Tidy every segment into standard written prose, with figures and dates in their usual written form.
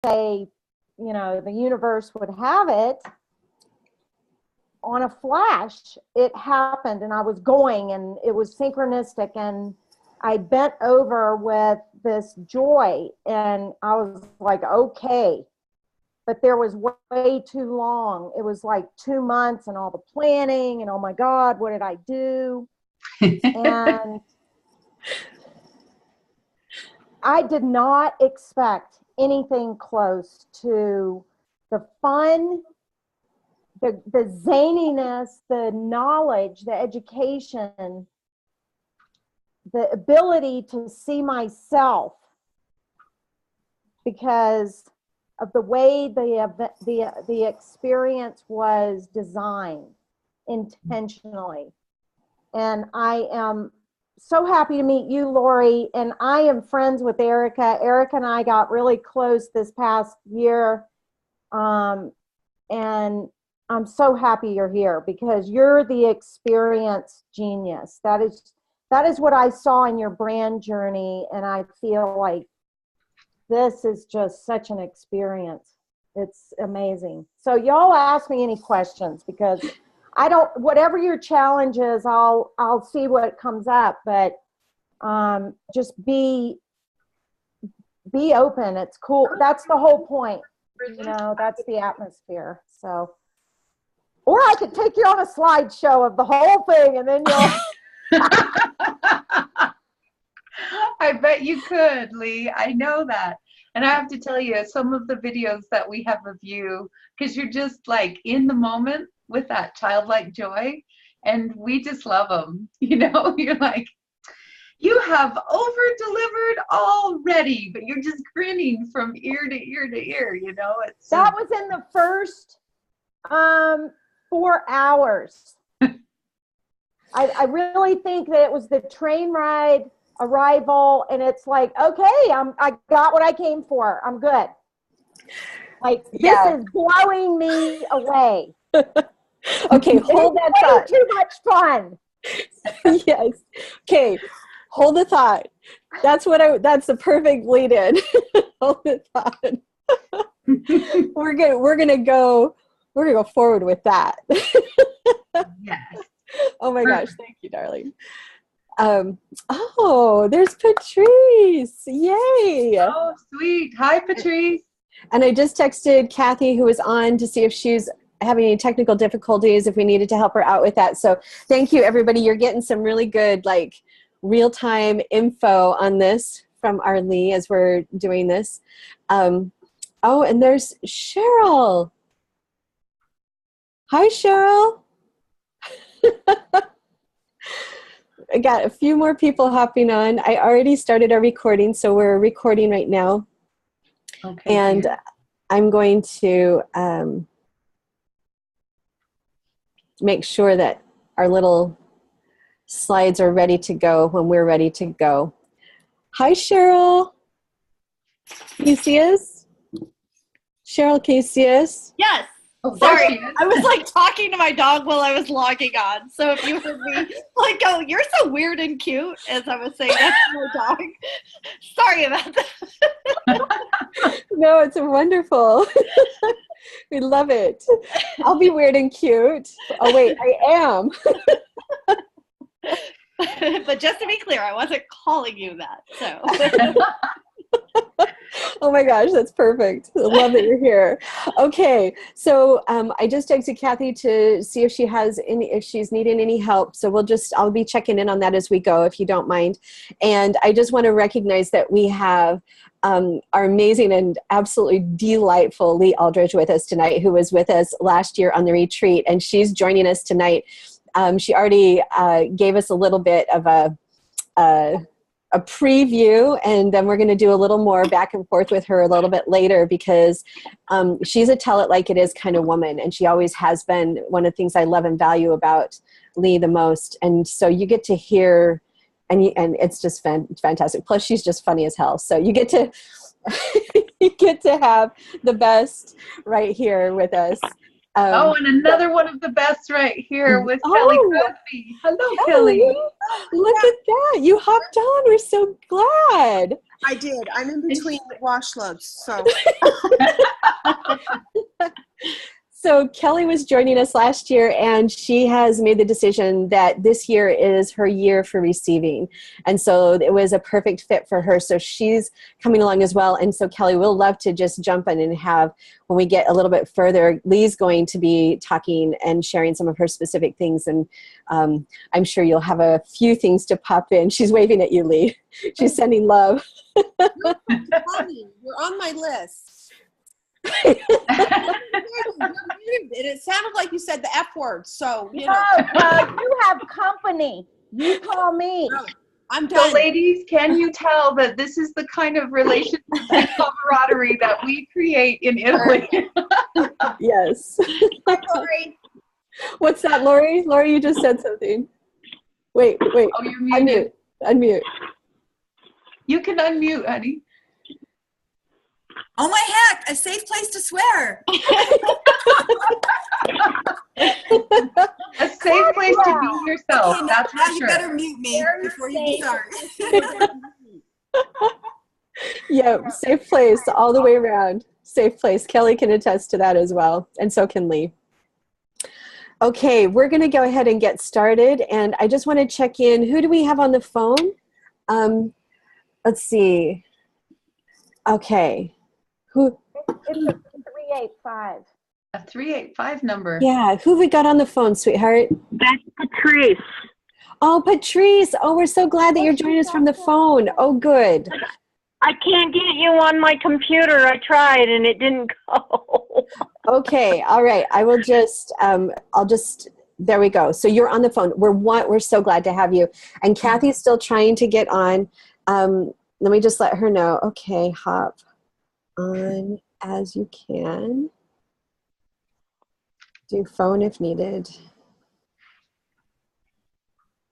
say, you know, the universe would have it, on a flash, it happened, and I was going, and it was synchronistic, and I bent over with this joy, and I was like, okay. But there was way too long. It was like 2 months and all the planning, and oh my God, what did I do? And I did not expect anything close to the fun, the zaniness, the knowledge, the education, the ability to see myself because of the way the experience was designed intentionally. And I am so happy to meet you, Lori, and I am friends with Erica. Erica and I got really close this past year, and I'm so happy you're here because you're the experience genius. That is what I saw in your brand journey, and I feel like this is just such an experience. It's amazing. So y'all ask me any questions because I don't, whatever your challenge is, I'll see what comes up, but just be open. It's cool. That's the whole point. You know, that's the atmosphere. So, or I could take you on a slideshow of the whole thing and then you'll. I bet you could, Lee. I know that. And I have to tell you, some of the videos that we have of you, because you're just like in the moment with that childlike joy, and we just love them. You know, you're like, you have over-delivered already, but you're just grinning from ear to ear to ear, you know? That was in the first 4 hours. I really think that it was the train ride, arrival, and it's like, okay, I got what I came for. I'm good. Like, this is blowing me away. Okay, hold that thought. Too much fun. Yes. Okay, hold the thought. That's the perfect lead in. Hold the thought. we're gonna go forward with that. Yes. Oh my gosh, thank you, darling. Oh, there's Patrice. Yay. Oh, sweet. Hi, Patrice. And I just texted Kathy, who was on, to see if she's having any technical difficulties, if we needed to help her out with that. So thank you, everybody. You're getting some really good, like, real-time info on this from our Lee as we're doing this. Oh, and there's Cheryl. Hi, Cheryl. I got a few more people hopping on. I already started our recording, so we're recording right now. Okay. And I'm going to make sure that our little slides are ready to go when we're ready to go. Hi, Cheryl. Can you see us? Cheryl, can you see us? Yes. Oh, sorry, I was like talking to my dog while I was logging on. So if you heard me like go, "You're so weird and cute," as I was saying that to my dog. Sorry about that. No, it's wonderful. We love it. I'll be weird and cute. Oh wait, I am. But just to be clear, I wasn't calling you that. So. Oh my gosh, that's perfect. I love that you're here. Okay, so I just texted Kathy to see if if she's needing any help. So I'll be checking in on that as we go, if you don't mind. And I just want to recognize that we have our amazing and absolutely delightful Lee Aldridge with us tonight, who was with us last year on the retreat, and she's joining us tonight. She already gave us a little bit of a preview, and then we're going to do a little more back and forth with her a little bit later, because she's a tell it like it is kind of woman, and she always has been. One of the things I love and value about Lee the most, and so you get to hear, and it's just fantastic. Plus, she's just funny as hell, so you get to you get to have the best right here with us. Oh, and another one of the best right here with Kelly Cosby. Hello, Kelly. Look at that. You hopped on. We're so glad. I did. I'm in between wash loads, so. So Kelly was joining us last year, and she has made the decision that this year is her year for receiving. And so it was a perfect fit for her. So she's coming along as well. And so Kelly, we'll love to just jump in and have, when we get a little bit further, Lee's going to be talking and sharing some of her specific things. And I'm sure you'll have a few things to pop in. She's waving at you, Lee. She's sending love. You're on my list. And it sounded like you said the F word, so you know. You have company. You call me. I'm done. So ladies, can you tell that this is the kind of relationship and camaraderie that we create in Italy? Yes. Hi, Lori. What's that, Lori? Lori, you just said something. Wait. Oh, you're muted. Unmute. You can unmute, honey. Oh my heck, a safe place to swear. A safe place to be yourself. Okay, That's now for you sure. better mute me before you start. Yeah, safe place all the way around. Safe place. Kelly can attest to that as well, and so can Lee. Okay, we're going to go ahead and get started, and I just want to check in. Who do we have on the phone? Let's see. Okay. Who? It's a 385. A 385 number. Yeah, who have we got on the phone, sweetheart? That's Patrice. Oh, Patrice. Oh, we're so glad that you're joining us from the phone. Oh, good. I can't get you on my computer. I tried and it didn't go. Okay, all right. I will just, there we go. So you're on the phone. We're so glad to have you. And Kathy's still trying to get on. Let me just let her know. Okay, hop on as you can. Do phone if needed.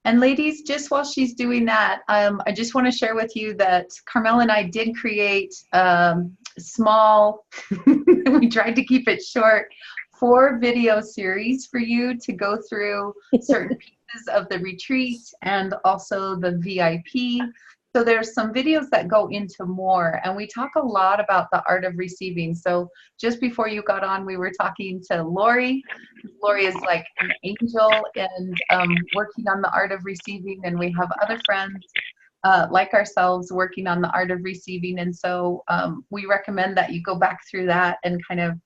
And ladies, just while she's doing that, I just want to share with you that Carmell and I did create small, we tried to keep it short, 4 video series for you to go through certain pieces of the retreat and also the VIP. So there's some videos that go into more, and we talk a lot about the art of receiving. So just before you got on, we were talking to Lori. Lori is like an angel and working on the art of receiving, and we have other friends like ourselves working on the art of receiving. And so we recommend that you go back through that and kind of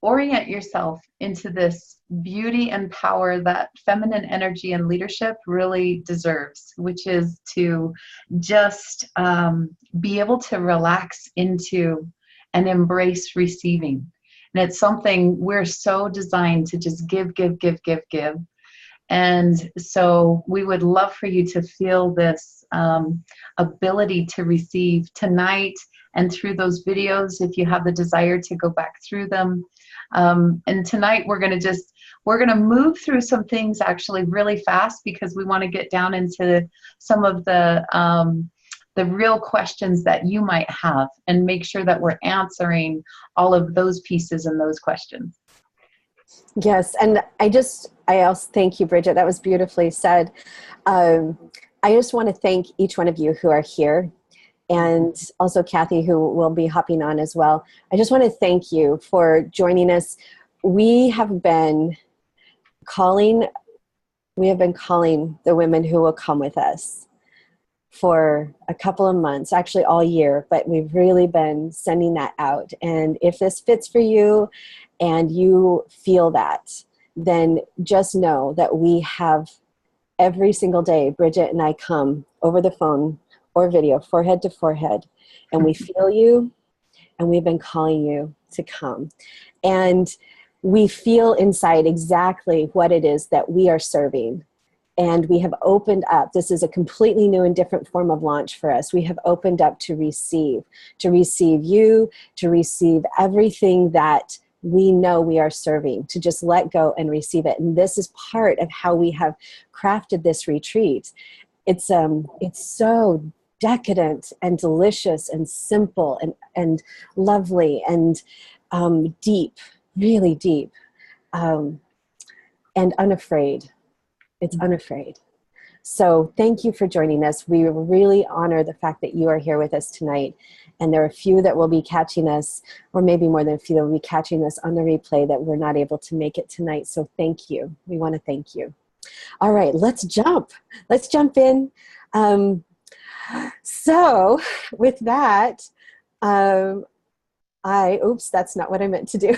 orient yourself into this beauty and power that feminine energy and leadership really deserves, which is to just be able to relax into and embrace receiving. And it's something we're so designed to just give. And so we would love for you to feel this ability to receive tonight and through those videos if you have the desire to go back through them. And tonight we're going to move through some things actually really fast because we want to get down into some of the real questions that you might have and make sure that we're answering all of those pieces and those questions. Yes, and I also thank you, Bridget. That was beautifully said. I just want to thank each one of you who are here, and also Kathy, who will be hopping on as well. I just want to thank you for joining us. We have been calling the women who will come with us for a couple of months, actually all year, but we've really been sending that out. And if this fits for you and you feel that, then just know that we have every single day, Bridget and I come over the phone or video, forehead to forehead, and we feel you, and we've been calling you to come. And we feel inside exactly what it is that we are serving. And we have opened up. This is a completely new and different form of launch for us. We have opened up to receive you, to receive everything that we know we are serving, to just let go and receive it. And this is part of how we have crafted this retreat. It's so decadent and delicious and simple and lovely and deep, really deep, and unafraid. It's unafraid. So thank you for joining us. We really honor the fact that you are here with us tonight. And there are a few that will be catching us, or maybe more than a few that will be catching us on the replay that we're not able to make it tonight. So thank you. We want to thank you. All right, let's jump. Let's jump in. So with that, oops, that's not what I meant to do.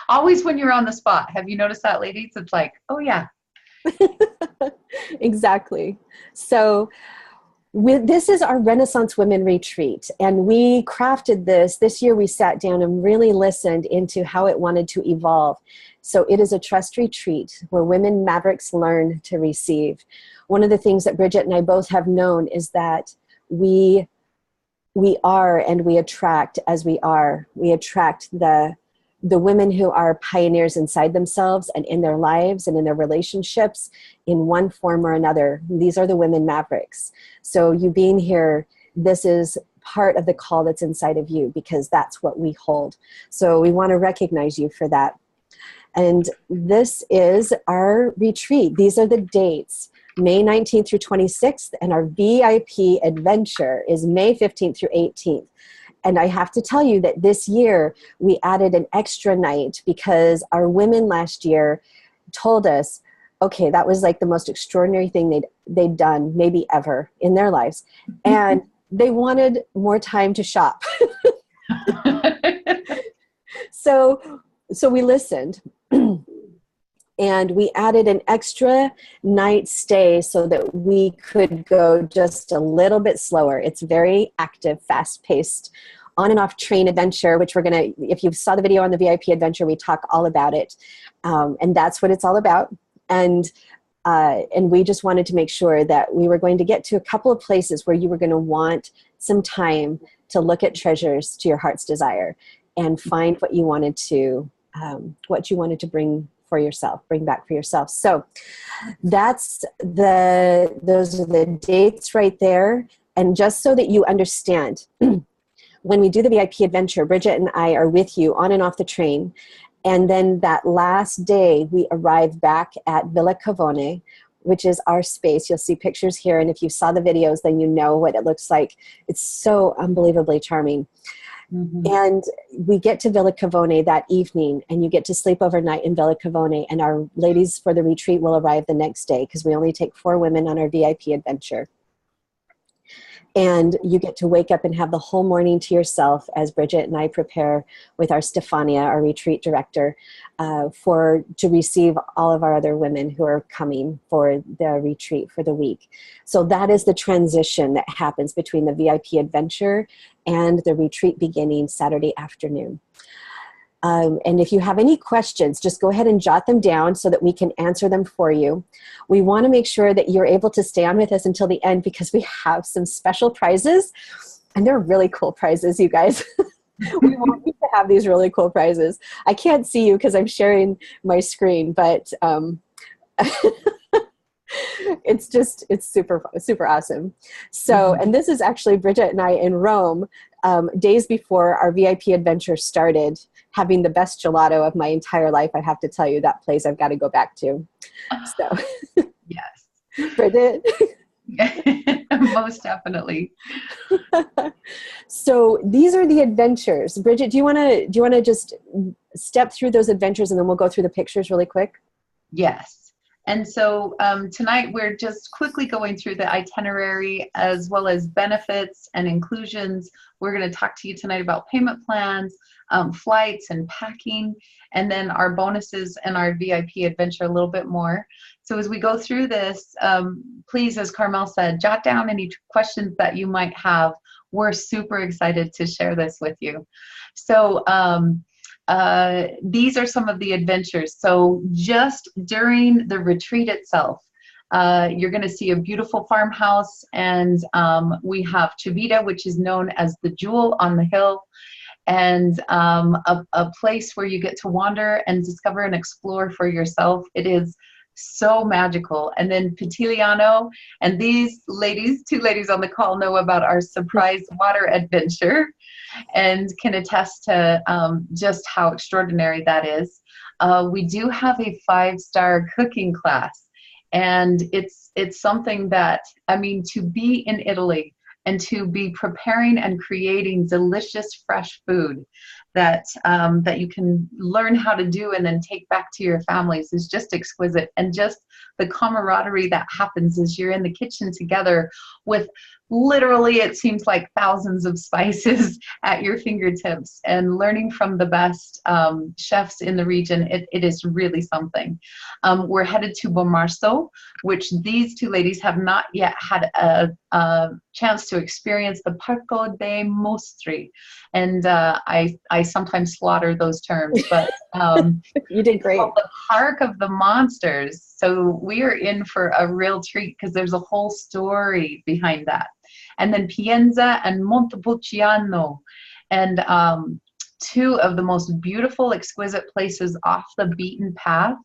Always when you're on the spot. Have you noticed that, ladies? It's like, oh yeah. Exactly. So this is our Renaissance Women Retreat, and we crafted this year. We sat down and really listened into how it wanted to evolve. So it is a trust retreat where women mavericks learn to receive. One of the things that Bridget and I both have known is that we are and we attract as we are. We attract the women who are pioneers inside themselves and in their lives and in their relationships in one form or another. These are the women mavericks. So you being here, this is part of the call that's inside of you, because that's what we hold. So we want to recognize you for that. And this is our retreat. These are the dates: May 19th through 26th, and our VIP adventure is May 15th through 18th. And I have to tell you that this year we added an extra night because our women last year told us, okay, that was like the most extraordinary thing they'd done maybe ever in their lives. And they wanted more time to shop. So we listened. And we added an extra night stay so that we could go just a little bit slower. It's very active, fast-paced, on and off train adventure, which we're going to, if you saw the video on the VIP adventure, we talk all about it. And that's what it's all about. And we just wanted to make sure that we were going to get to a couple of places where you were going to want some time to look at treasures to your heart's desire and find what you wanted to bring back for yourself. So those are the dates right there. And just so that you understand, when we do the VIP adventure, Bridget and I are with you on and off the train. And then that last day, we arrive back at Villa Cavone, which is our space. You'll see pictures here. And if you saw the videos, then you know what it looks like. It's so unbelievably charming. Mm-hmm. And we get to Villa Cavone that evening, and you get to sleep overnight in Villa Cavone. And our ladies for the retreat will arrive the next day, because we only take 4 women on our VIP adventure. And you get to wake up and have the whole morning to yourself as Bridget and I prepare with our Stefania, our retreat director, to receive all of our other women who are coming for the retreat for the week. So that is the transition that happens between the VIP adventure and the retreat beginning Saturday afternoon. And if you have any questions, just go ahead and jot them down so that we can answer them for you. We want to make sure that you're able to stay on with us until the end, because we have some special prizes, and they're really cool prizes, you guys. We want you to have these really cool prizes. I can't see you because I'm sharing my screen, but it's super, super awesome. So, and this is actually Bridget and I in Rome, days before our VIP adventure started, having the best gelato of my entire life. I have to tell you, that place I've got to go back to. So, yes. Bridget. Most definitely. So these are the adventures. Bridget, do you want to just step through those adventures, and then we'll go through the pictures really quick? Yes. And so tonight we're just quickly going through the itinerary as well as benefits and inclusions. We're going to talk to you tonight about payment plans, flights and packing, and then our bonuses and our VIP adventure a little bit more. So as we go through this, please, as Carmell said, jot down any questions that you might have. We're super excited to share this with you. So these are some of the adventures. So just during the retreat itself, you're going to see a beautiful farmhouse, and we have Chivita, which is known as the Jewel on the Hill, and a place where you get to wander and discover and explore for yourself. It is so magical. And then Pitiliano, and these ladies, 2 ladies on the call, know about our surprise water adventure and can attest to just how extraordinary that is. We do have a 5-star cooking class, and it's something that, I mean, to be in Italy and to be preparing and creating delicious fresh food that that you can learn how to do and then take back to your families is just exquisite. And just the camaraderie that happens as you're in the kitchen together with literally, it seems like thousands of spices at your fingertips, and learning from the best chefs in the region, it is really something. We're headed to Bomarzo, which these 2 ladies have not yet had a chance to experience, the Parco dei Mostri. And I sometimes slaughter those terms, but you did great. The Park of the Monsters. So we are in for a real treat because there's a whole story behind that. And then Pienza and Montepulciano, and 2 of the most beautiful, exquisite places off the beaten path.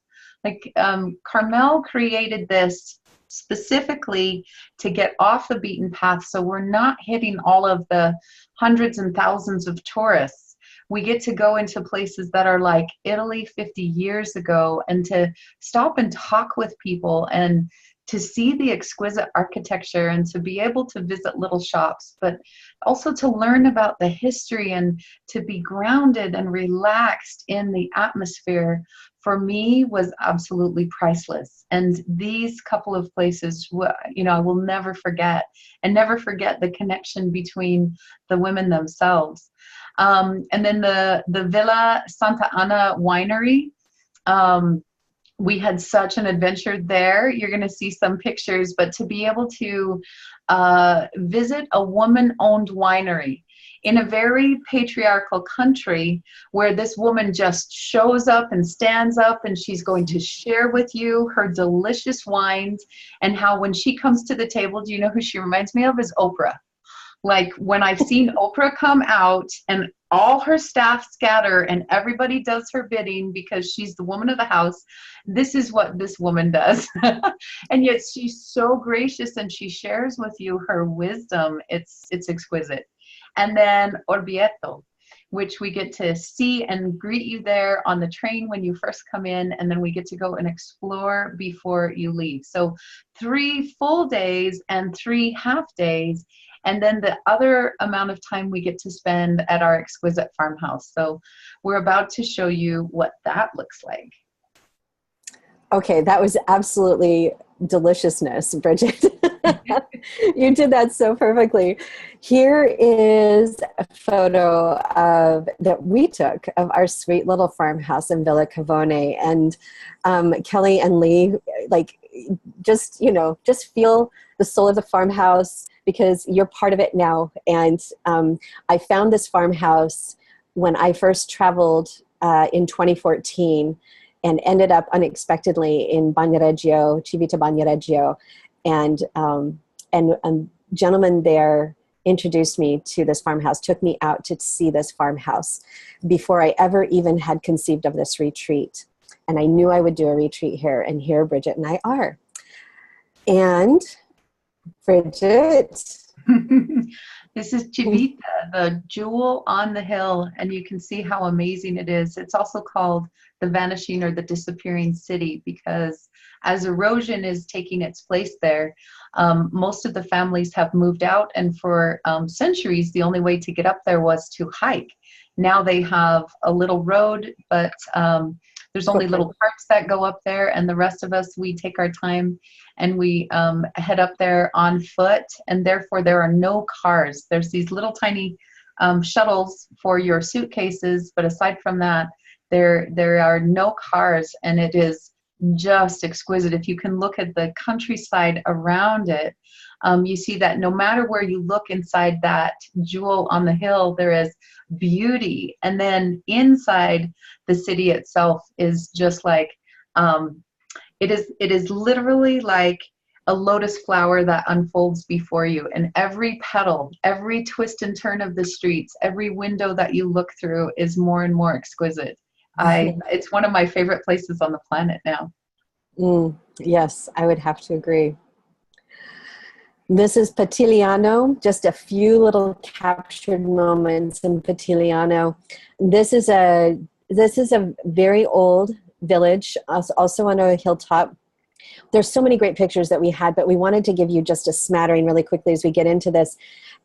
Like Carmell created this specifically to get off the beaten path, so we're not hitting all of the hundreds and thousands of tourists. We get to go into places that are like Italy 50 years ago, and to stop and talk with people, and to see the exquisite architecture, and to be able to visit little shops, but also to learn about the history and to be grounded and relaxed in the atmosphere, for me, was absolutely priceless. And these couple of places, you know, I will never forget, and never forget the connection between the women themselves. And then the Villa Santa Ana winery, we had such an adventure there. You're going to see some pictures, but to be able to visit a woman-owned winery in a very patriarchal country, where this woman just shows up and stands up, and she's going to share with you her delicious wines, and how when she comes to the table, do you know who she reminds me of? Is Oprah. Like when I've seen Oprah come out and all her staff scatter and everybody does her bidding because she's the woman of the house, this is what this woman does. And yet she's so gracious, and she shares with you her wisdom. It's exquisite. And then Orvieto, which we get to see and greet you there on the train when you first come in, and then we get to go and explore before you leave. So 3 full days and 3 half days. And then the other amount of time we get to spend at our exquisite farmhouse. So we're about to show you what that looks like. Okay, that was absolutely deliciousness, Bridget. You did that so perfectly. Here is a photo that we took of our sweet little farmhouse in Villa Cavone. And Kelly and Lee, like, just feel the soul of the farmhouse, because you're part of it now. And I found this farmhouse when I first traveled in 2014, and ended up unexpectedly in Bagnoregio, Civita Bagnoregio. And a gentleman there introduced me to this farmhouse, took me out to see this farmhouse before I ever even had conceived of this retreat. And I knew I would do a retreat here, and here Bridget and I are. And Bridget. This is Civita, the jewel on the hill, and you can see how amazing it is. It's also called the vanishing or the disappearing city, because as erosion is taking its place there, most of the families have moved out, and for centuries the only way to get up there was to hike. Now they have a little road, but there's only little carts that go up there, and the rest of us, we take our time and we head up there on foot, and therefore there are no cars. There's these little tiny shuttles for your suitcases, but aside from that, there are no cars, and it is just exquisite. If you can look at the countryside around it, you see that no matter where you look inside that jewel on the hill, there is beauty. And then inside the city itself is just like, it is literally like a lotus flower that unfolds before you. And every petal, every twist and turn of the streets, every window that you look through is more and more exquisite. It's one of my favorite places on the planet now. Yes, I would have to agree. This is Patiliano, just a few little captured moments in Patiliano. This is a very old village, also on a hilltop. There's so many great pictures that we had, but we wanted to give you just a smattering really quickly as we get into this.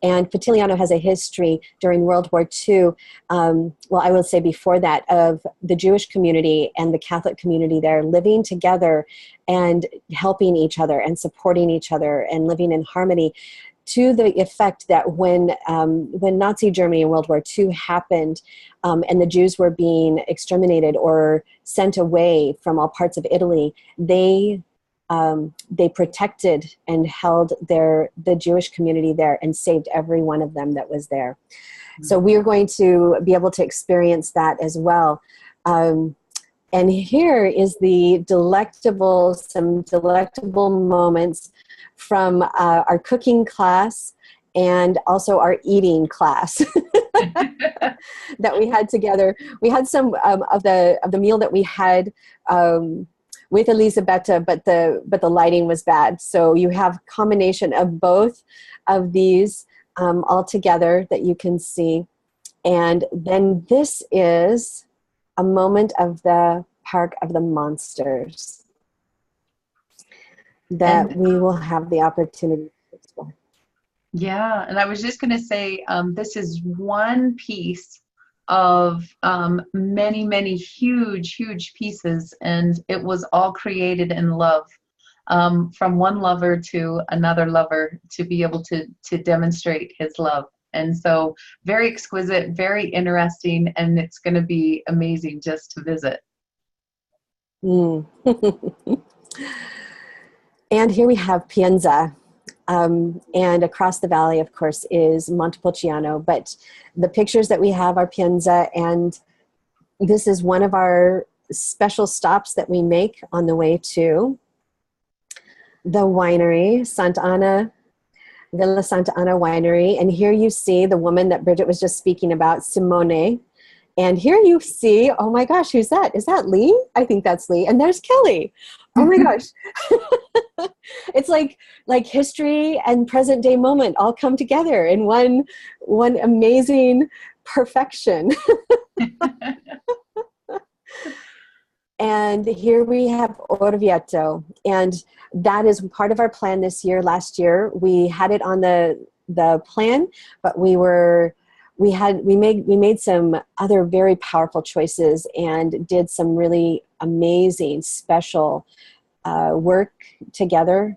And Patiliano has a history during World War II, well, I will say before that, of the Jewish community and the Catholic community there living together and helping each other and supporting each other and living in harmony, to the effect that when Nazi Germany in World War II happened, and the Jews were being exterminated or sent away from all parts of Italy, they protected and held the Jewish community there and saved every one of them that was there. So we are going to be able to experience that as well. And here is some delectable moments from our cooking class and also our eating class that we had together. We had some of the meal that we had with Elisabetta, but the lighting was bad. So you have combination of both of these all together that you can see. And then this is a moment of the Park of the Monsters that we will have the opportunity to explore. Yeah, and I was just going to say, this is one piece of many, many huge, huge pieces, and it was all created in love, from one lover to another lover, to be able to demonstrate his love. And so very exquisite, very interesting, and it's going to be amazing just to visit. And here we have Pienza. And across the valley, of course, is Montepulciano. But the pictures that we have are Pienza, and this is one of our special stops that we make on the way to the winery, Villa Santa Ana Winery. And here you see the woman that Bridget was just speaking about, Simone. And here you see, oh my gosh, who's that? Is that Lee? I think that's Lee. And there's Kelly. Oh my gosh. It's like history and present day moment all come together in one amazing perfection. And here we have Orvieto. And that is part of our plan this year. Last year, we had it on the plan, but we made some other very powerful choices and did some really amazing, special work together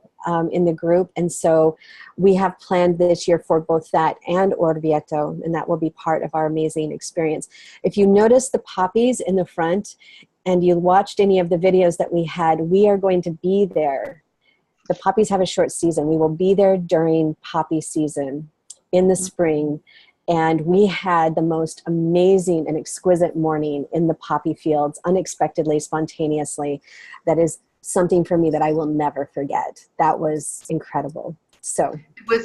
in the group. And so we have planned this year for both that and Orvieto, and that will be part of our amazing experience. If you notice the poppies in the front and you watched any of the videos that we had, we are going to be there. The poppies have a short season. We will be there during poppy season in the spring. And we had the most amazing and exquisite morning in the poppy fields, unexpectedly, spontaneously. That is something for me that I will never forget. That was incredible. So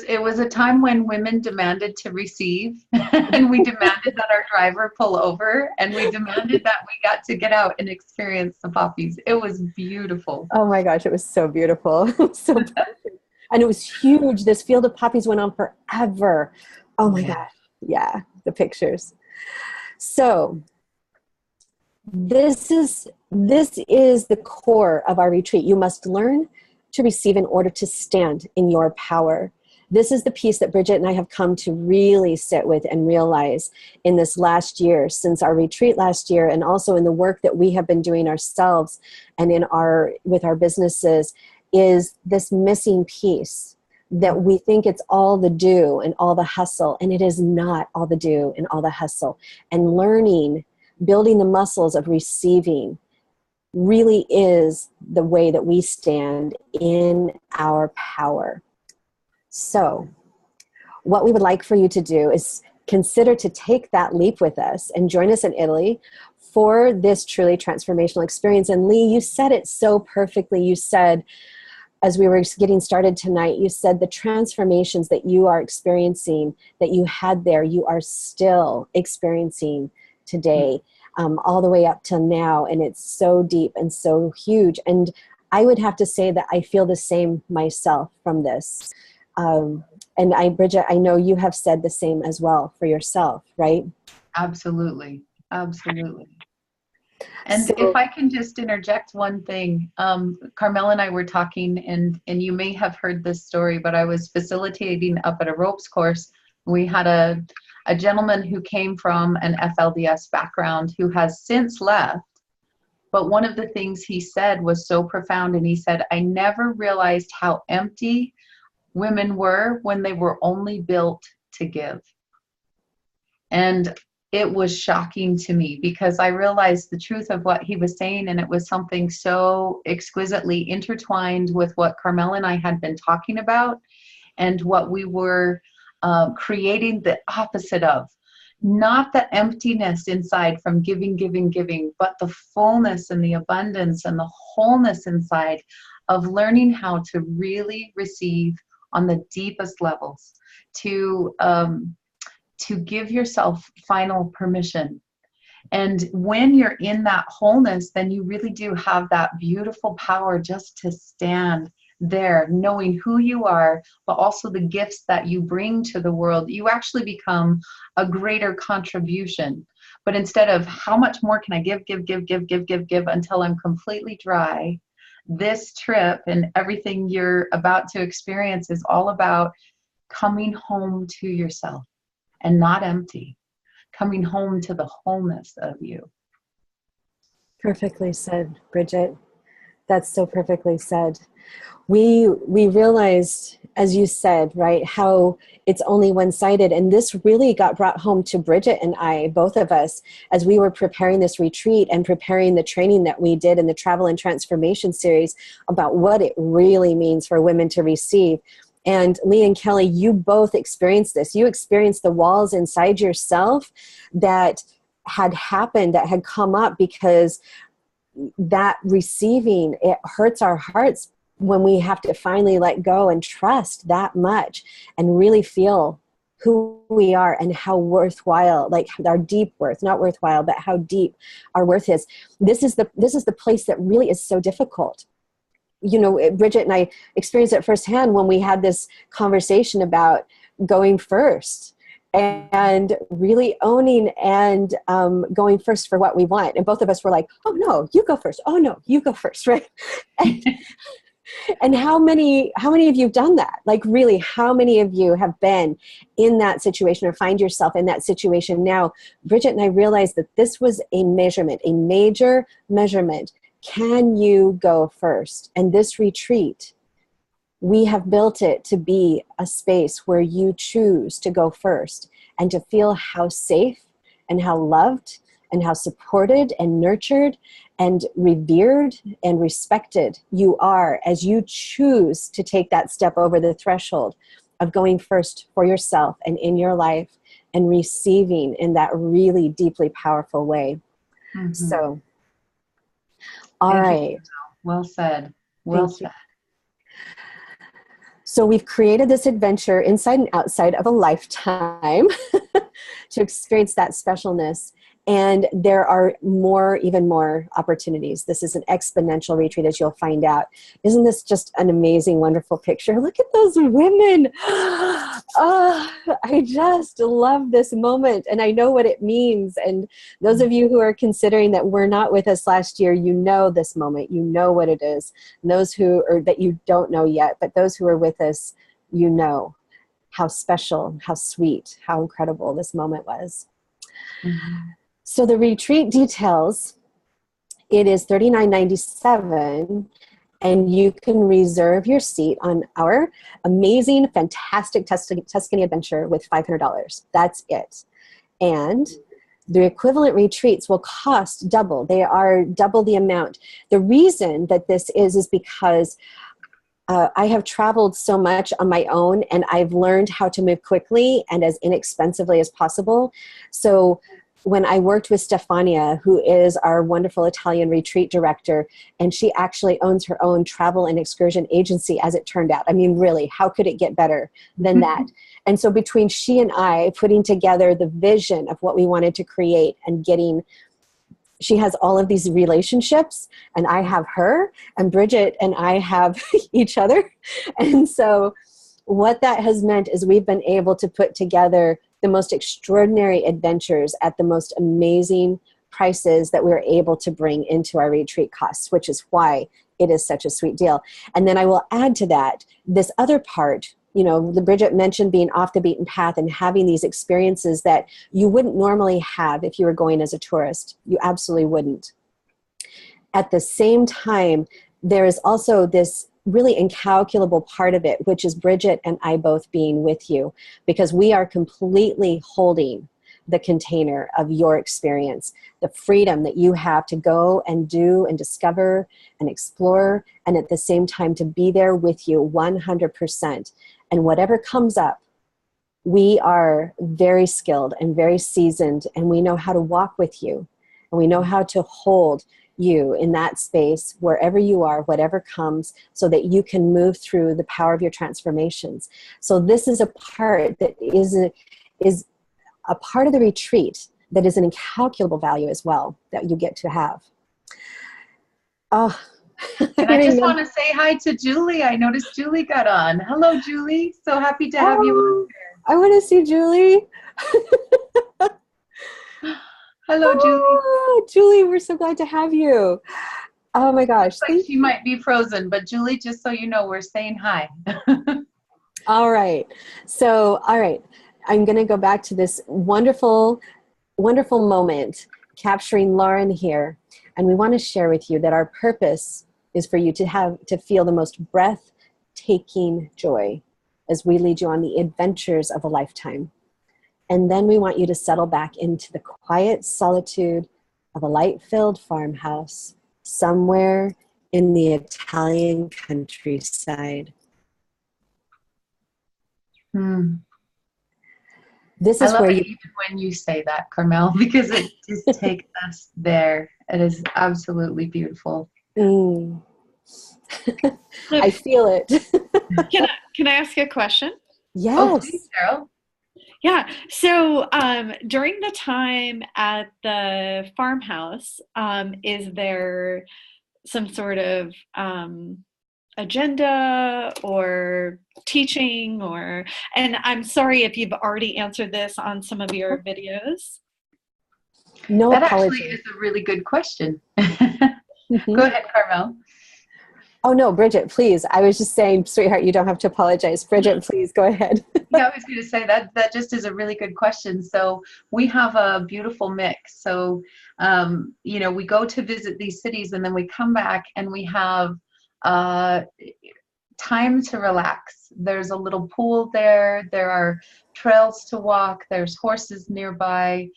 it was a time when women demanded to receive, and we demanded that our driver pull over, and we demanded that we got to get out and experience the poppies. It was beautiful. Oh my gosh, it was so beautiful. So perfect. And it was huge. This field of poppies went on forever. Oh my gosh. Yeah, the pictures. So this is the core of our retreat. You must learn to receive in order to stand in your power. This is the piece that Bridget and I have come to really sit with and realize in this last year, since our retreat last year, and also in the work that we have been doing ourselves and with our businesses, is this missing piece. That we think it's all the do and all the hustle, and it is not all the do and all the hustle. And learning, building the muscles of receiving really is the way that we stand in our power. So what we would like for you to do is consider to take that leap with us and join us in Italy for this truly transformational experience. And Lee, you said it so perfectly. You said, as we were getting started tonight, you said the transformations that you are experiencing, that you had there, you are still experiencing today, all the way up till now. And it's so deep and so huge. And I would have to say that I feel the same myself from this. And Bridget, I know you have said the same as well for yourself, right? Absolutely. Absolutely. And So, if I can just interject one thing, Carmel and I were talking, and you may have heard this story, but I was facilitating up at a ropes course. We had a gentleman who came from an FLDS background who has since left. But one of the things he said was so profound, and he said, I never realized how empty women were when they were only built to give. And it was shocking to me because I realized the truth of what he was saying, and it was something so exquisitely intertwined with what Carmel and I had been talking about and what we were creating the opposite of. Not the emptiness inside from giving, but the fullness and the abundance and the wholeness inside of learning how to really receive on the deepest levels, to give yourself final permission. And when you're in that wholeness, then you really do have that beautiful power just to stand there, knowing who you are, but also the gifts that you bring to the world. You actually become a greater contribution. But instead of how much more can I give until I'm completely dry, this trip and everything you're about to experience is all about coming home to yourself and not empty, coming home to the wholeness of you. perfectly said, Bridget. That's so perfectly said. We realized, as you said, right, how it's only one-sided. And this really got brought home to Bridget and I, both of us, as we were preparing this retreat and preparing the training that we did in the Travel and Transformation series about what it really means for women to receive. And Lee and Kelly, you both experienced this. You experienced the walls inside yourself that had happened, that had come up because that receiving, it hurts our hearts when we have to finally let go and trust that much and really feel who we are and how worthwhile, like our deep worth, not worthwhile, but how deep our worth is. This is the place that really is so difficult. You know, Bridget and I experienced it firsthand when we had this conversation about going first and really owning and going first for what we want. And both of us were like, oh no, you go first. Oh no, you go first, right? And how many of you have done that? Like really, how many of you have been in that situation or find yourself in that situation now? Bridget and I realized that this was a measurement, a major measurement. Can you go first? And this retreat, we have built it to be a space where you choose to go first and to feel how safe and how loved and how supported and nurtured and revered and respected you are as you choose to take that step over the threshold of going first for yourself and in your life and receiving in that really deeply powerful way. Mm-hmm. So, all right. Well said. Well said. So we've created this adventure inside and outside of a lifetime to experience that specialness. And there are even more opportunities. This is an exponential retreat, as you'll find out. Isn't this just an amazing, wonderful picture? Look at those women. Oh, I just love this moment. And I know what it means. And those of you who are considering that were not with us last year, you know this moment. You know what it is. And those that you don't know yet, but those who are with us, you know how special, how sweet, how incredible this moment was. Mm-hmm. So the retreat details, it is $39.97, and you can reserve your seat on our amazing, fantastic Tuscany adventure with $500. That's it. And the equivalent retreats will cost double. They are double the amount. The reason that this is because I have traveled so much on my own, and I've learned how to move quickly and as inexpensively as possible. So when I worked with Stefania, who is our wonderful Italian retreat director, and she actually owns her own travel and excursion agency, as it turned out. I mean, really, how could it get better than that? And so between she and I putting together the vision of what we wanted to create and getting she has all of these relationships, and I have her, and Bridget and I have each other. And so what that has meant is we've been able to put together the most extraordinary adventures at the most amazing prices that we're able to bring into our retreat costs, which is why it is such a sweet deal. And then I will add to that this other part. The Bridget mentioned being off the beaten path and having these experiences that you wouldn't normally have if you were going as a tourist. You absolutely wouldn't. At the same time, there is also this really incalculable part of it, which is Bridget and I both being with you, because we are completely holding the container of your experience, the freedom that you have to go and do and discover and explore, and at the same time to be there with you 100%. And whatever comes up, we are very skilled and very seasoned, and we know how to walk with you, and we know how to hold you in that space wherever you are, whatever comes, so that you can move through the power of your transformations. So this is a part that is a part of the retreat that is an incalculable value as well that you get to have. Oh. And I just want to say hi to Julie. I noticed Julie got on. Hello, Julie. So happy to have you on here. I want to see Julie. Hello, Julie. Julie, we're so glad to have you. Oh my gosh. Looks like she might be frozen, but Julie, just so you know, we're saying hi. All right. So, all right. I'm going to go back to this wonderful, wonderful moment capturing Lauren here. And we want to share with you that our purpose is for you to feel the most breathtaking joy as we lead you on the adventures of a lifetime. And then we want you to settle back into the quiet solitude of a light-filled farmhouse somewhere in the Italian countryside. This is I love where it even when you say that, Carmell, because it just takes us there. It is absolutely beautiful. I feel it. Can I ask a question? Yes. Oh, please, Cheryl. Yeah. So during the time at the farmhouse, is there some sort of agenda or teaching and I'm sorry if you've already answered this on some of your videos. No that apology. actually is a really good question. Go ahead, Carmell. Oh no, Bridget, please. I was just saying, sweetheart, you don't have to apologize. Bridget, please go ahead. Yeah, I was going to say that just is a really good question. So we have a beautiful mix. So, we go to visit these cities and then we come back and we have time to relax. There's a little pool there. There are trails to walk. There's horses nearby.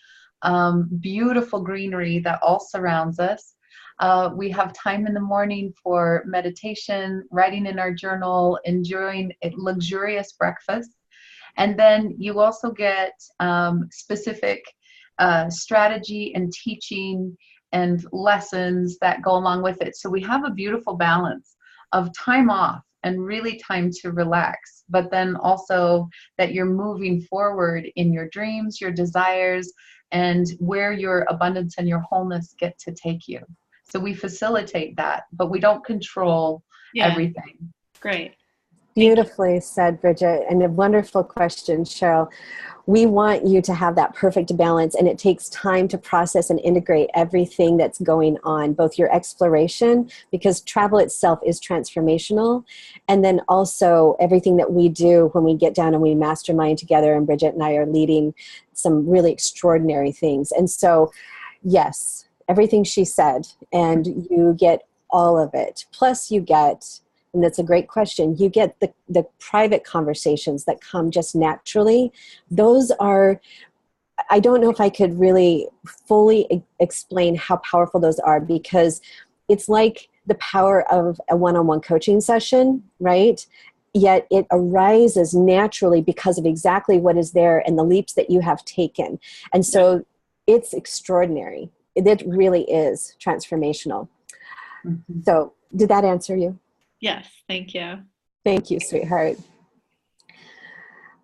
Beautiful greenery that all surrounds us. We have time in the morning for meditation, writing in our journal, enjoying a luxurious breakfast. And then you also get specific strategy and teaching and lessons that go along with it. So we have a beautiful balance of time off and really time to relax, but then also that you're moving forward in your dreams, your desires, and where your abundance and your wholeness get to take you. So we facilitate that, but we don't control everything. Great. Beautifully said, Bridget, and a wonderful question, Cheryl. We want you to have that perfect balance, and it takes time to process and integrate everything that's going on, both your exploration, because travel itself is transformational, and then also everything that we do when we get down and we mastermind together, and Bridget and I are leading some really extraordinary things. And so, yes, everything she said, and you get all of it. Plus you get, and that's a great question, you get the private conversations that come just naturally. Those are, I don't know if I could really fully explain how powerful those are, because it's like the power of a one-on-one coaching session, right? Yet it arises naturally because of exactly what is there and the leaps that you have taken. And so it's extraordinary. It really is transformational. Mm-hmm. So did that answer you? Yes, thank you. Thank you, sweetheart.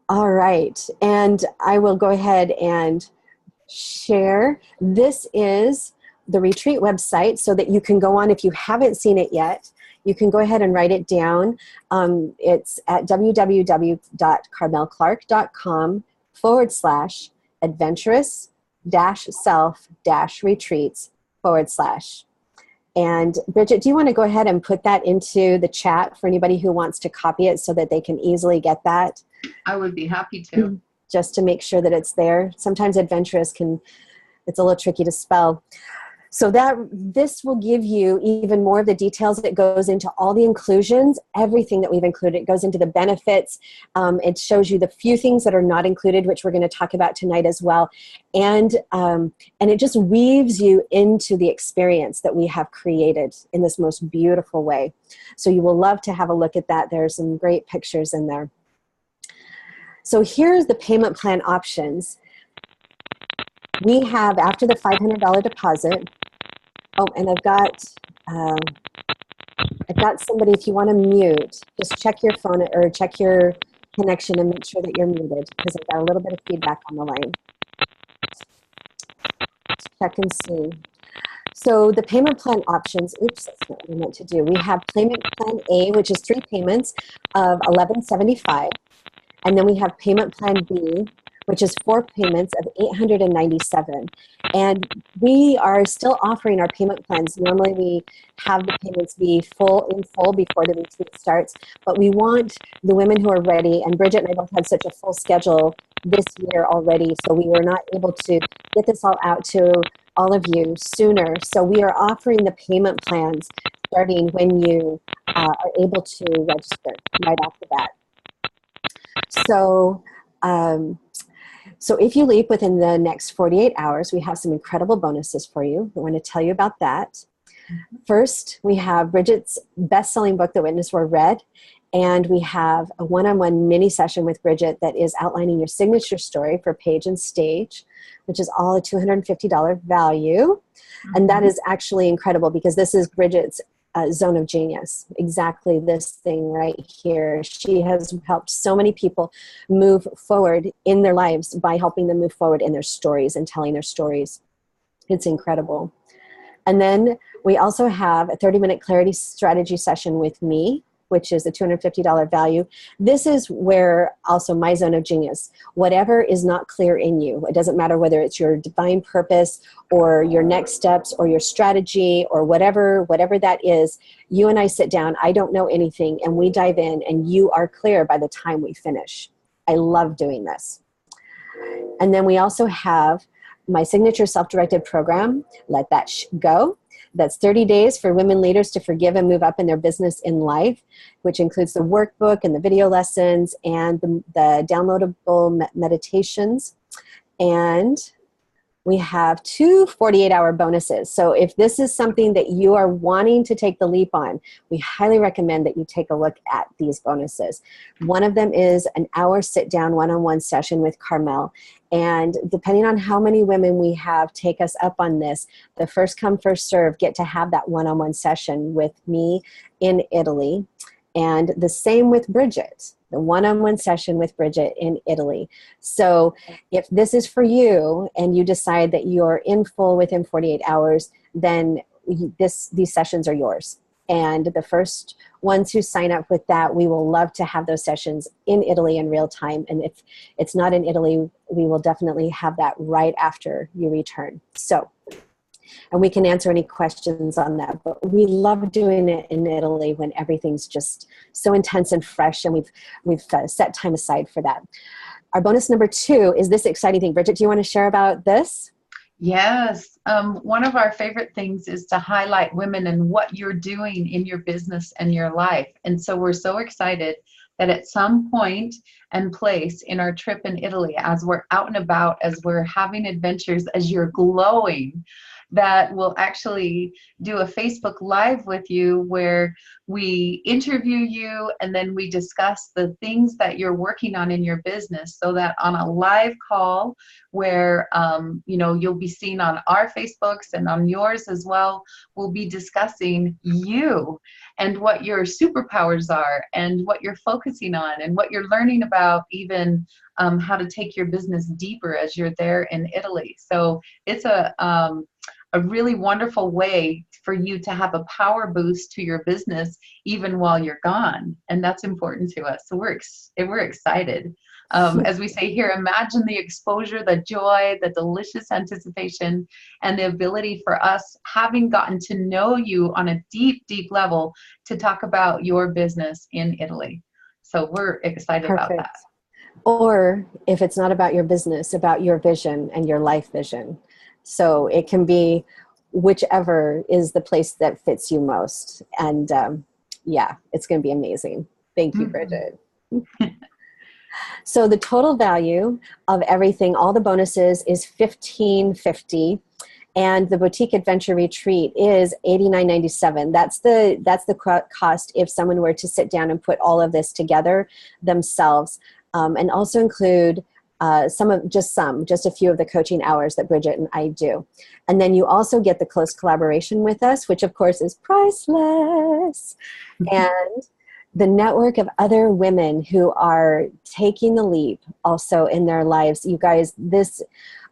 All right, and I will go ahead and share. This is the retreat website so that you can go on, if you haven't seen it yet, you can go ahead and write it down. It's at www.carmellclark.com/adventurous-self-retreats/. And Bridget, do you want to go ahead and put that into the chat for anybody who wants to copy it so that they can easily get that? I would be happy to. Just to make sure that it's there. Sometimes adventurous it's a little tricky to spell. So this will give you even more of the details. It goes into all the inclusions, everything that we've included. It goes into the benefits. It shows you the few things that are not included, which we're going to talk about tonight as well. And it just weaves you into the experience that we have created in this most beautiful way. So you will love to have a look at that. There's some great pictures in there. So here's the payment plan options. We have, after the $500 deposit, oh, and I've got somebody, if you want to mute, just check your phone or check your connection and make sure that you're muted, because I've got a little bit of feedback on the line. Let's check and see. So the payment plan options, oops, that's not what I meant to do. We have payment plan A, which is 3 payments of $1,175. And then we have payment plan B, which is 4 payments of $897. And we are still offering our payment plans. Normally we have the payments be in full before the retreat starts, but we want the women who are ready, and Bridget and I both had such a full schedule this year already, so we were not able to get this all out to all of you sooner. So we are offering the payment plans starting when you are able to register right off the bat. So if you leave within the next 48 hours, we have some incredible bonuses for you. We want to tell you about that. First, we have Bridget's best-selling book, The Witness Were Read, and we have a one-on-one mini session with Bridget that is outlining your signature story for Page and Stage, which is all a $250 value. And that is actually incredible because this is Bridget's zone of genius, exactly this thing right here. She has helped so many people move forward in their lives by helping them move forward in their stories and telling their stories. It's incredible. And then we also have a 30-minute clarity strategy session with me, which is a $250 value. This is where also my zone of genius, whatever is not clear in you, it doesn't matter whether it's your divine purpose or your next steps or your strategy or whatever that is, you and I sit down, I don't know anything, and we dive in and you are clear by the time we finish. I love doing this. And then we also have my signature self-directed program, Let That Go. That's 30 days for women leaders to forgive and move up in their business in life, which includes the workbook and the video lessons and the downloadable meditations. And we have 2 48-hour bonuses. So if this is something that you are wanting to take the leap on, we highly recommend that you take a look at these bonuses. One of them is an hour sit-down one-on-one session with Carmell. And depending on how many women we have take us up on this, the first come, first serve get to have that one-on-one session with me in Italy. And the same with Bridget, the one-on-one session with Bridget in Italy. So if this is for you and you decide that you're in full within 48 hours, then these sessions are yours. And the first ones who sign up with that, we will love to have those sessions in Italy in real time. And if it's not in Italy, we will definitely have that right after you return. So, and we can answer any questions on that. But we love doing it in Italy when everything's just so intense and fresh, and we've set time aside for that. Our bonus number 2 is this exciting thing. Bridget, do you want to share about this? Yes. One of our favorite things is to highlight women and what you're doing in your business and your life. And so we're so excited that at some point and place in our trip in Italy, as we're out and about, as we're having adventures, as you're glowing, that we'll actually do a Facebook Live with you where we interview you and then we discuss the things that you're working on in your business, so that on a live call where you'll be seen on our Facebooks and on yours as well, we'll be discussing you and what your superpowers are and what you're focusing on and what you're learning about, even how to take your business deeper as you're there in Italy. So it's a really wonderful way for you to have a power boost to your business even while you're gone. And that's important to us. So we're excited. As we say here, imagine the exposure, the joy, the delicious anticipation, and the ability for us, having gotten to know you on a deep, deep level, to talk about your business in Italy. So we're excited about that. Or if it's not about your business, about your vision and your life vision. So it can be whichever is the place that fits you most. And yeah, it's going to be amazing. Thank you, Bridget. So the total value of everything, all the bonuses, is $1,550, and the boutique adventure retreat is $89.97. That's the cost if someone were to sit down and put all of this together themselves, and also include just a few of the coaching hours that Bridget and I do. And then you also get the close collaboration with us, which of course is priceless, and the network of other women who are taking the leap also in their lives. You guys,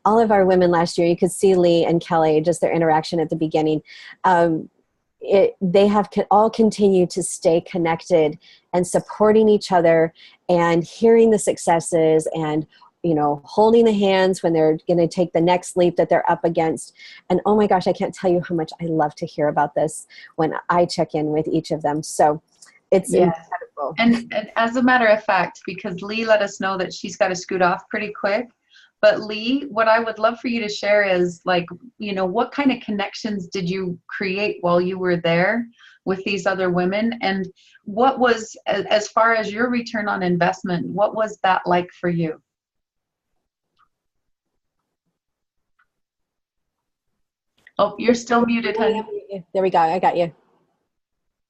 all of our women last year, you could see Lee and Kelly, just their interaction at the beginning. They have all continued to stay connected and supporting each other and hearing the successes and, you know, holding the hands when they're going to take the next leap that they're up against. And oh my gosh, I can't tell you how much I love to hear about this when I check in with each of them. So it's incredible. And as a matter of fact, because Lee let us know that she's got to scoot off pretty quick, but Lee, what I would love for you to share is, like, you know, what kind of connections did you create while you were there with these other women? And what was, as far as your return on investment, what was that like for you? Oh, you're still muted, honey. There we go. I got you.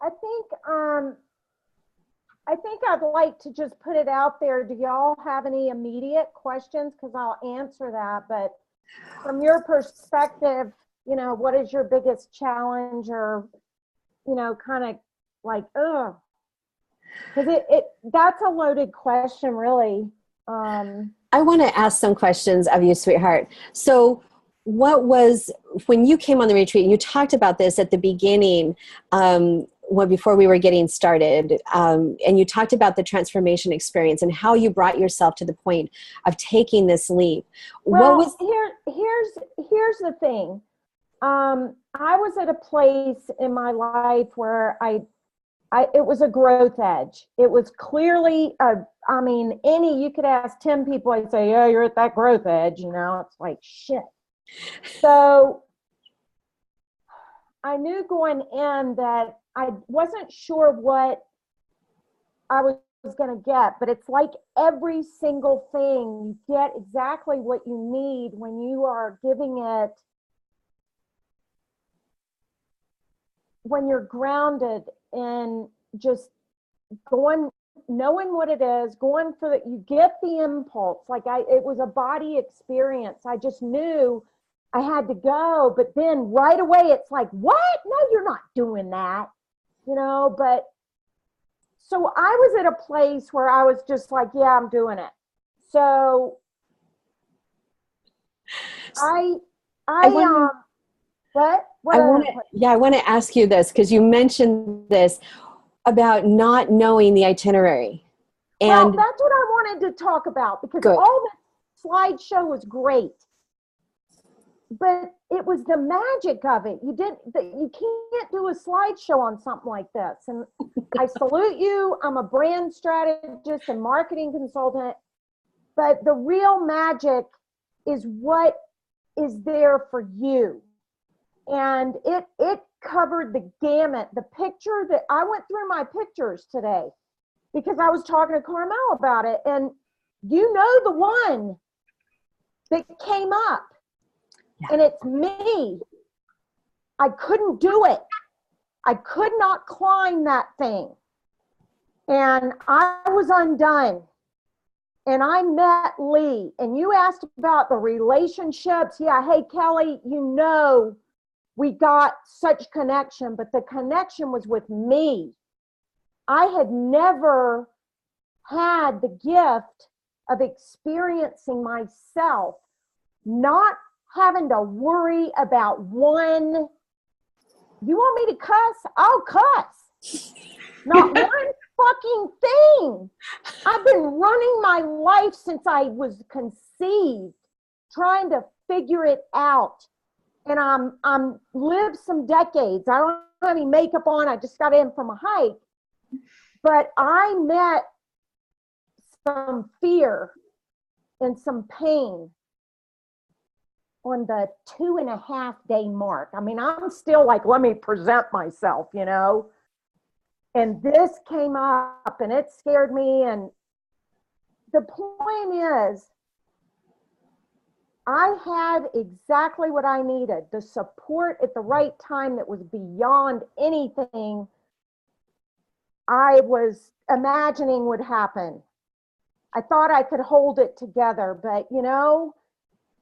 I think I'd like to just put it out there. Do y'all have any immediate questions? Because I'll answer that. But from your perspective, you know, what is your biggest challenge, or, you know, kind of like, ugh. Because that's a loaded question, really. I want to ask some questions of you, sweetheart. So what was, when you came on the retreat, and you talked about this at the beginning, before we were getting started, and you talked about the transformation experience and how you brought yourself to the point of taking this leap. Well, here's the thing. I was at a place in my life where it was a growth edge. It was clearly you could ask 10 people, I'd say, yeah, you're at that growth edge, you know. It's like, shit. So I knew going in that I wasn't sure what I was going to get, but it's like every single thing, you get exactly what you need when you are giving it, when you're grounded in just going, knowing what it is, going for it. You get the impulse. It was a body experience. I just knew I had to go, but then right away it's like, what? No, you're not doing that, you know. But so I was at a place where I was just like, yeah, I'm doing it. So I want to ask you this, because you mentioned this about not knowing the itinerary. And well, that's what I wanted to talk about, because all the slideshow was great, but it was the magic of it. You can't do a slideshow on something like this. And I salute you. I'm a brand strategist and marketing consultant, but the real magic is what is there for you. And it covered the gamut. The picture that I went through my pictures today, because I was talking to Carmell about it, and you know the one that came up. And it's me. I couldn't do it. I could not climb that thing. And I was undone. And I met Lee. And you asked about the relationships. Yeah, hey, Kelly, you know, we got such connection, but the connection was with me. I had never had the gift of experiencing myself, not having to worry about one. You want me to cuss? I'll cuss. Not one fucking thing. I've been running my life since I was conceived, trying to figure it out. And I'm lived some decades. I don't have any makeup on. I just got in from a hike. But I met some fear and some pain on the 2.5 day mark. I mean, I'm still like, let me present myself, you know? And this came up and it scared me. And the point is, I had exactly what I needed, the support at the right time that was beyond anything I was imagining would happen. I thought I could hold it together, but you know,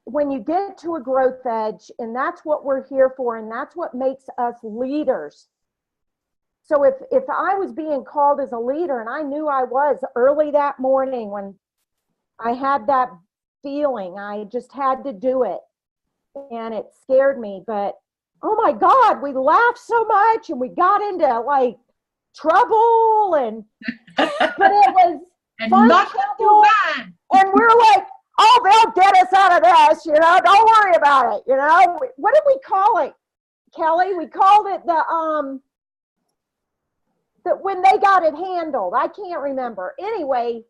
when you get to a growth edge, and that's what we're here for, and that's what makes us leaders. So if I was being called as a leader, and I knew I was early that morning when I had that feeling, I just had to do it, and it scared me. But oh my God, we laughed so much, and we got into like trouble, and but it was And fun not trouble, too bad. and we're like, oh, they'll get us out of this, you know, don't worry about it, you know. What did we call it, Kelly? We called it the when they got it handled. I can't remember. Anyway,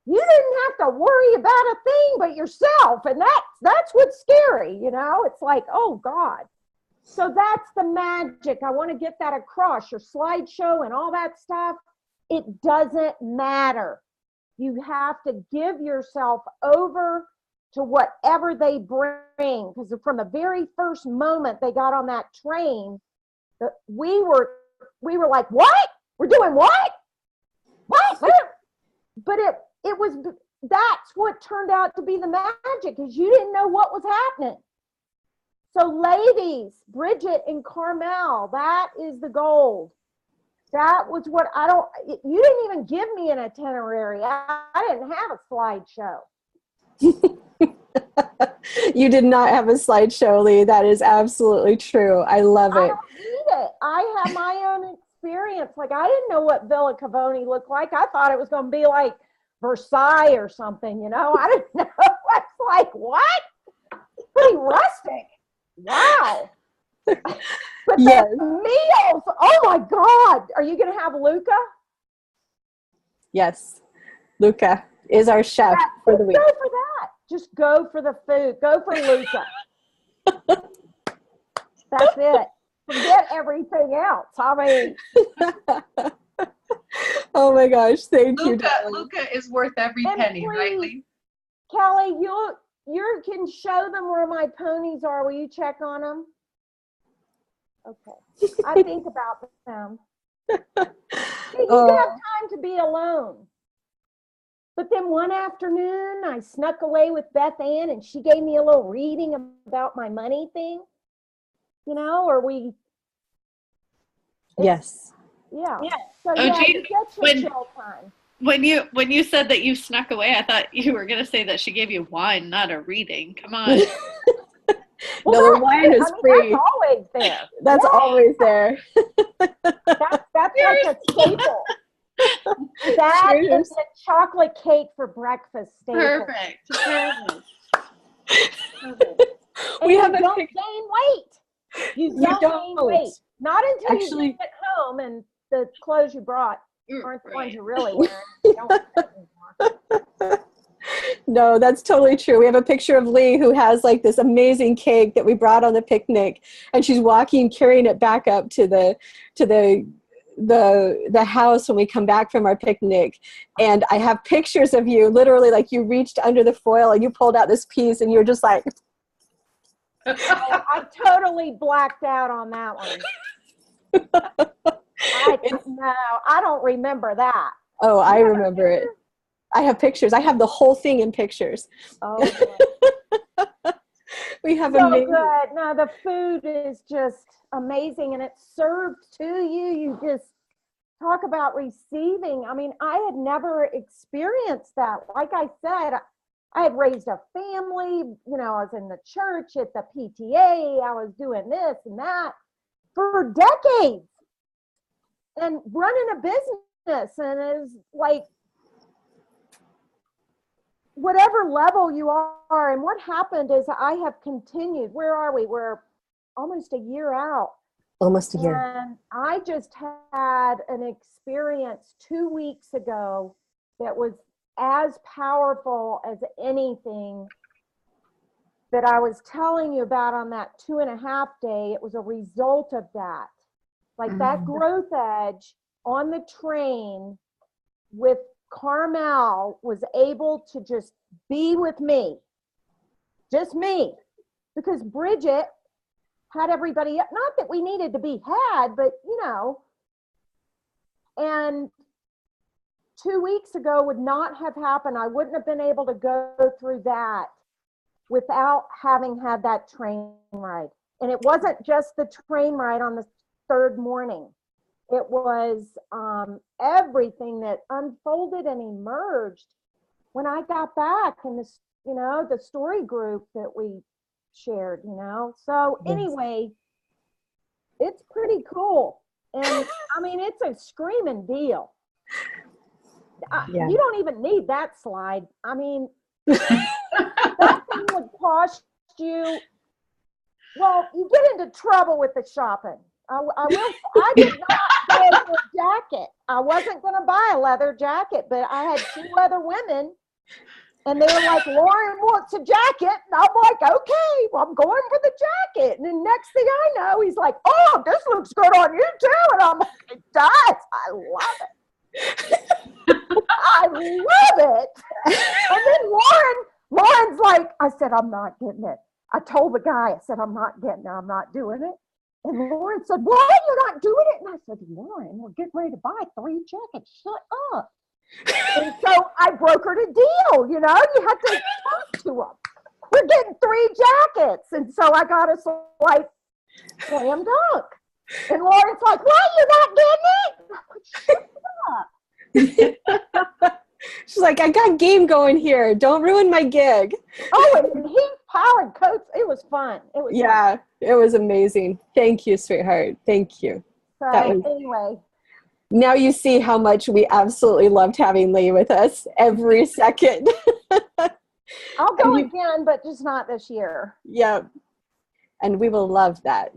you didn't have to worry about a thing but yourself, and that's what's scary, you know. It's like, oh God. So that's the magic. I want to get that across. Your slideshow and all that stuff, it doesn't matter. You have to give yourself over to whatever they bring, because from the very first moment they got on that train, we were like, what? We're doing what? What? But it was, that's what turned out to be the magic, is you didn't know what was happening. So ladies, Bridget and Carmell, that is the gold. That was what you didn't even give me an itinerary. I didn't have a slideshow. You did not have a slideshow, Lee. That is absolutely true. I love it. I don't need it. I have my own experience. Like, I didn't know what Villa Cavoni looked like. I thought it was going to be like Versailles or something, you know. I didn't know. I was like, what? Pretty rustic. Wow. But yes. the meals, oh my God. Are you going to have Luca? Yes. Luca is our chef for the week. Go for that. Just go for the food. Go for Luca. That's it. Forget everything else. I mean. Oh my gosh. Thank you. Luca is worth every And penny, please, right, Lee? Kelly, you can show them where my ponies are. Will you check on them? Okay. I think about them. You can have time to be alone. But then one afternoon, I snuck away with Beth Ann, and she gave me a little reading about my money thing. You know, or Yes. Yeah. Yeah. So Oh, yeah, geez. you get your chill time. When you said that you snuck away, I thought you were gonna say that she gave you wine, not a reading. Come on. Well, No, the wine is free. That's always there. That's always there. That's like a staple. That Cheers. is a chocolate cake for breakfast staple. Perfect. We have you a don't pic- gain weight. You don't gain weight. Not until you get home and the clothes you brought aren't the ones you're really wearing. You don't wear them anymore. No, that's totally true. We have a picture of Lee who has like this amazing cake that we brought on the picnic, and she's walking, carrying it back up to the house when we come back from our picnic. And I have pictures of you, literally, like you reached under the foil and you pulled out this piece, and you're just like. I totally blacked out on that one. I don't remember that. Oh, I remember it. I have pictures. I have the whole thing in pictures. Oh, boy. We have So amazing. good. No, the food is just amazing, and it's served to you. You just talk about receiving. I mean, I had never experienced that. Like I said, I had raised a family, you know, I was in the church, at the PTA, I was doing this and that for decades and running a business. And it's like, whatever level you are, and what happened is I have continued. Where are we? We're almost a year out. Almost a year. And I just had an experience 2 weeks ago that was as powerful as anything that I was telling you about on that 2.5 day. It was a result of that. Like that growth edge on the train with Carmell was able to just be with me, just me, because Bridget had everybody, not that we needed to be had, but you know, and 2 weeks ago would not have happened. I wouldn't have been able to go through that without having had that train ride. And it wasn't just the train ride on the third morning. It was everything that unfolded and emerged when I got back in this, you know, the story group that we shared, you know. So anyway, it's pretty cool. And I mean, it's a screaming deal. You don't even need that slide. I mean, that thing would cost you, well, you get into trouble with the shopping. I did not go for a jacket. I wasn't going to buy a leather jacket, but I had 2 other women, and they were like, Lauren wants a jacket. And I'm like, okay, well, I'm going for the jacket. And then next thing I know, he's like, oh, this looks good on you too. And I'm like, it does. I love it. I love it. And then Lauren's like, I said, I'm not getting it. I told the guy, I said, I'm not getting it. I'm not doing it. And Lauren said, what? You're not doing it? And I said, Lauren, we're getting ready to buy 3 jackets. Shut up. And so I brokered a deal, you know, you had to talk to them. We're getting 3 jackets. And so I got us like slam dunk. And Lauren's like, what? You're not getting it? Shut up. She's like, I got game going here. Don't ruin my gig. Oh, and heat pile and coats. It was fun. It was fun. It was amazing. Thank you, sweetheart. Thank you. So anyway. Now you see how much we absolutely loved having Lee with us every second. I'll go again, but just not this year. Yep. And we will love that.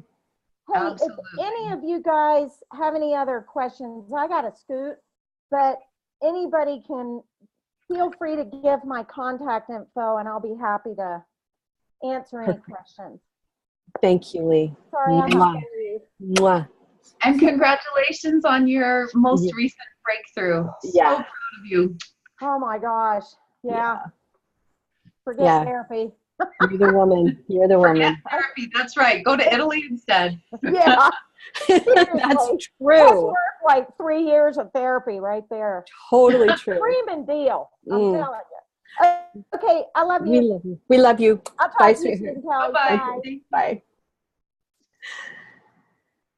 Hey, Absolutely. if any of you guys have any other questions, I got to scoot, but anybody can feel free to give my contact info and I'll be happy to answer any questions. Thank you, Lee. Sorry, I'm Mwah. not leave. Mwah. And congratulations on your most recent breakthrough. So proud of you. Oh my gosh. Yeah. Forget therapy. You're the woman. You're the woman. Therapy, that's right. Go to Italy instead. Yeah. That's That's true. worth like 3 years of therapy right there. Totally true. Screaming deal. I'm telling you. Okay, I love you. We love you. We love you. I'll talk Bye, to you sweetheart. soon, Kelly. Bye-bye.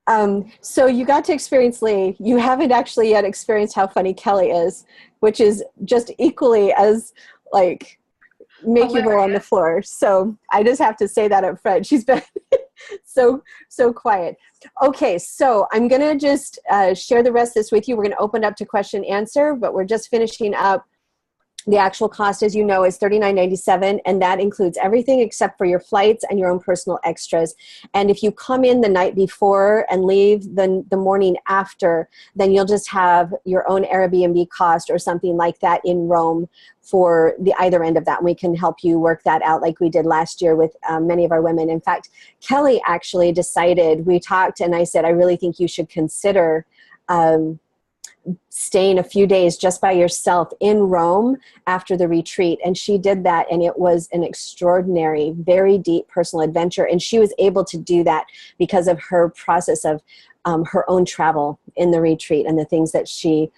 Bye. So you got to experience Lee. You haven't actually yet experienced how funny Kelly is, which is just equally as like make you go on the floor. So I just have to say that up front. She's been so quiet. Okay, so I'm going to just share the rest of this with you. We're going to open up to question and answer, but we're just finishing up. The actual cost, as you know, is $39.97, and that includes everything except for your flights and your own personal extras. And if you come in the night before and leave the morning after, then you'll just have your own Airbnb cost or something like that in Rome for the either end of that. And we can help you work that out like we did last year with many of our women. In fact, Kelly actually decided, we talked and I said, I really think you should consider staying a few days just by yourself in Rome after the retreat. And she did that, and it was an extraordinary, very deep personal adventure. And she was able to do that because of her process of her own travel in the retreat and the things that she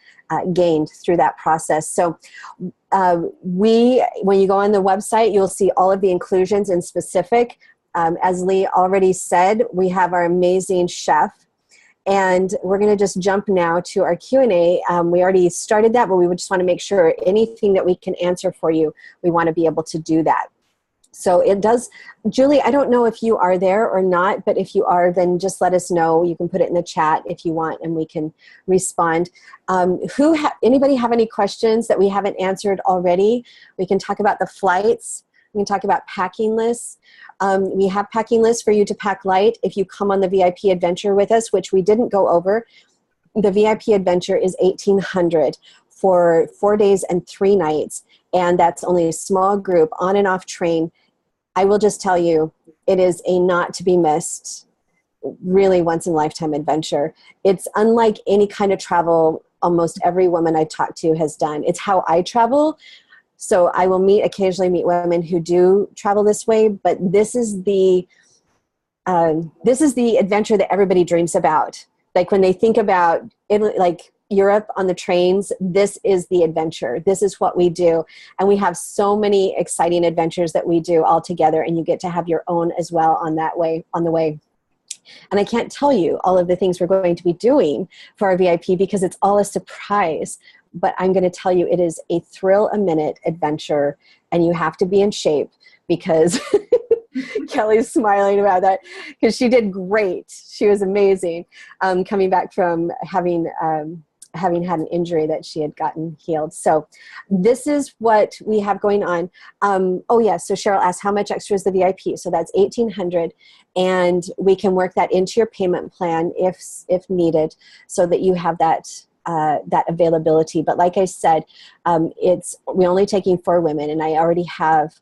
gained through that process. So when you go on the website, you'll see all of the inclusions in specific. As Lee already said, we have our amazing chef. And we're going to just jump now to our Q&A. We already started that, but we would just want to make sure anything that we can answer for you, we want to be able to do that. So it does, Julie, I don't know if you are there or not, but if you are, then just let us know. You can put it in the chat if you want, and we can respond. Anybody have any questions that we haven't answered already? We can talk about the flights. We can talk about packing lists. We have packing lists for you to pack light if you come on the VIP adventure with us, which we didn't go over. The VIP adventure is $1,800 for 4 days and 3 nights, and that's only a small group on and off train. I will just tell you, it is a not to be missed, really once in a lifetime adventure. It's unlike any kind of travel almost every woman I've talked to has done. It's how I travel. So I will occasionally meet women who do travel this way, but this is the adventure that everybody dreams about. Like when they think about Italy, like Europe on the trains, this is the adventure. This is what we do. And we have so many exciting adventures that we do all together, and you get to have your own as well on the way. And I can't tell you all of the things we're going to be doing for our VIP because it's all a surprise. But I'm going to tell you, it is a thrill-a-minute adventure, and you have to be in shape because Kelly's smiling about that because she did great. She was amazing coming back from having had an injury that she had gotten healed. So this is what we have going on. So Cheryl asked, how much extra is the VIP? So that's $1,800, and we can work that into your payment plan if needed so that you have that availability. But like I said, we're only taking 4 women, and I already have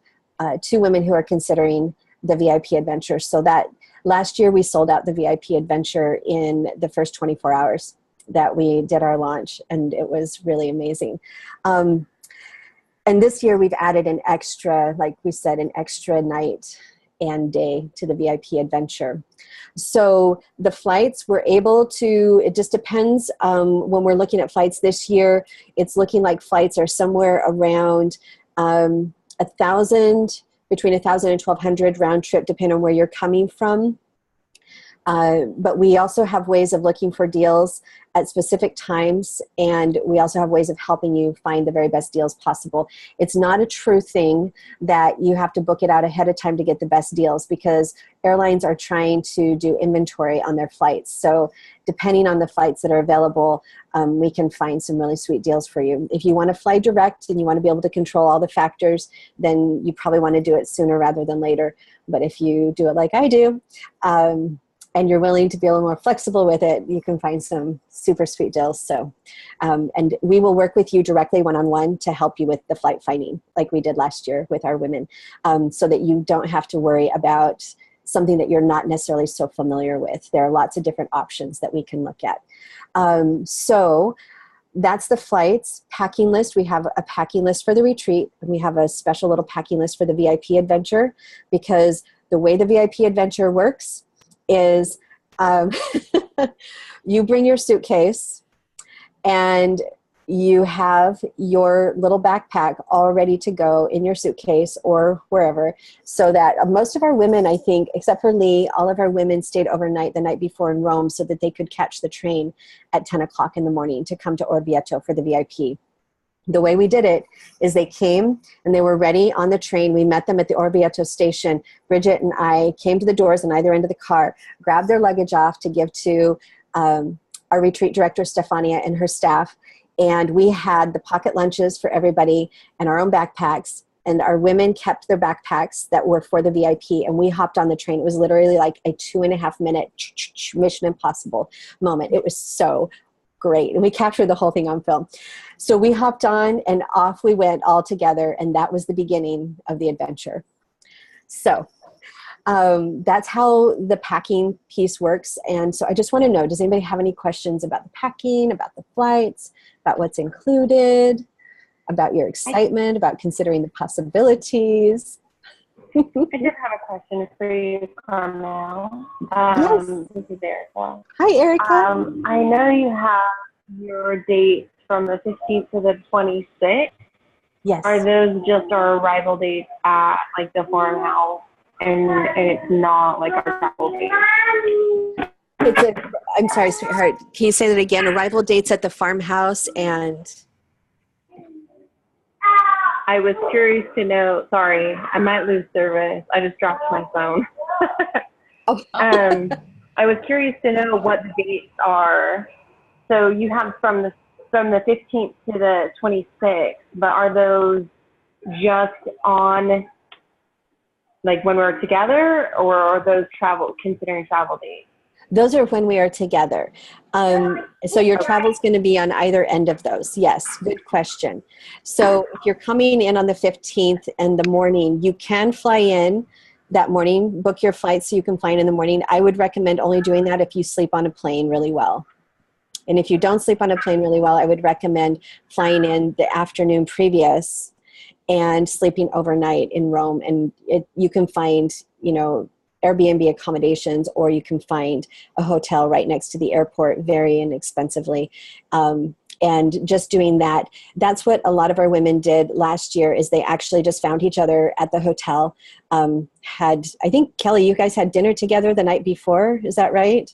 2 women who are considering the VIP adventure. So that last year we sold out the VIP adventure in the first 24 hours that we did our launch, and it was really amazing. And this year we've added an extra, like we said, an extra night and day to the VIP adventure. So the flights we're able to, it just depends when we're looking at flights this year, it's looking like flights are somewhere around between 1,000 and 1,200 round trip, depending on where you're coming from. But we also have ways of looking for deals at specific times, and we also have ways of helping you find the very best deals possible. It's not a true thing that you have to book it out ahead of time to get the best deals, because airlines are trying to do inventory on their flights. So depending on the flights that are available, we can find some really sweet deals for you. If you want to fly direct and you want to be able to control all the factors, then you probably want to do it sooner rather than later. But if you do it like I do, and you're willing to be a little more flexible with it, you can find some super sweet deals. So, and we will work with you directly one-on-one to help you with the flight finding, like we did last year with our women, so that you don't have to worry about something that you're not necessarily so familiar with. There are lots of different options that we can look at. So that's the flights. Packing list, we have a packing list for the retreat, and we have a special little packing list for the VIP adventure, because the way the VIP adventure works is you bring your suitcase and you have your little backpack all ready to go in your suitcase or wherever, so that most of our women, I think, except for Lee, all of our women stayed overnight the night before in Rome so that they could catch the train at 10 o'clock in the morning to come to Orvieto for the VIP. The way we did it is they came and they were ready on the train. We met them at the Orvieto station. Bridget and I came to the doors on either end of the car, grabbed their luggage off to give to our retreat director, Stefania, and her staff. And we had the pocket lunches for everybody and our own backpacks. And our women kept their backpacks that were for the VIP. And we hopped on the train. It was literally like a 2.5 minute Mission Impossible moment. It was so great. And we captured the whole thing on film. So we hopped on and off we went all together. And that was the beginning of the adventure. So that's how the packing piece works. And so I just want to know, does anybody have any questions about the packing, about the flights, about what's included, about your excitement, about considering the possibilities? I did have a question for you, Carmell. Yes. This is Erica. Hi, Erica. I know you have your dates from the 15th to the 26th. Yes. Are those just our arrival dates at like the farmhouse, and it's not like our travel dates? I'm sorry, sweetheart. Can you say that again? Arrival dates at the farmhouse and... I was curious to know, sorry, I might lose service. I just dropped my phone. Oh. I was curious to know what the dates are. So you have from the 15th to the 26th, but are those just on like when we're together, or are those considering travel dates? Those are when we are together. So your travel is going to be on either end of those. Yes, good question. So if you're coming in on the 15th in the morning, you can fly in that morning, book your flight so you can fly in the morning. I would recommend only doing that if you sleep on a plane really well. And if you don't sleep on a plane really well, I would recommend flying in the afternoon previous and sleeping overnight in Rome. And you can find, Airbnb accommodations, or you can find a hotel right next to the airport very inexpensively. And just doing that, that's what a lot of our women did last year, is they actually just found each other at the hotel. I think, Kelly, you guys had dinner together the night before, is that right?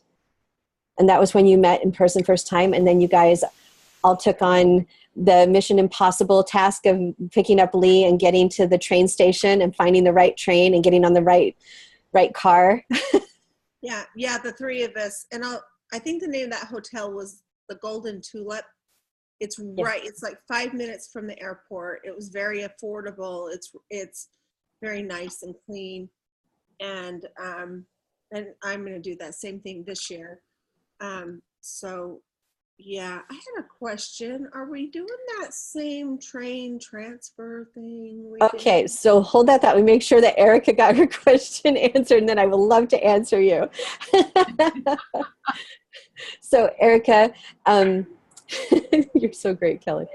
And that was when you met in person first time, and then you guys all took on the Mission Impossible task of picking up Lee and getting to the train station and finding the right train and getting on the right car. Yeah, the three of us. And I think the name of that hotel was the Golden Tulip. It's right. It's like 5 minutes from the airport. It was very affordable. It's very nice and clean. And I'm going to do that same thing this year. So yeah, I had a question. Are we doing that same train transfer thing? Okay, so hold that thought. We make sure that Erica got her question answered, and then I would love to answer you. So Erica, you're so great, Kelly.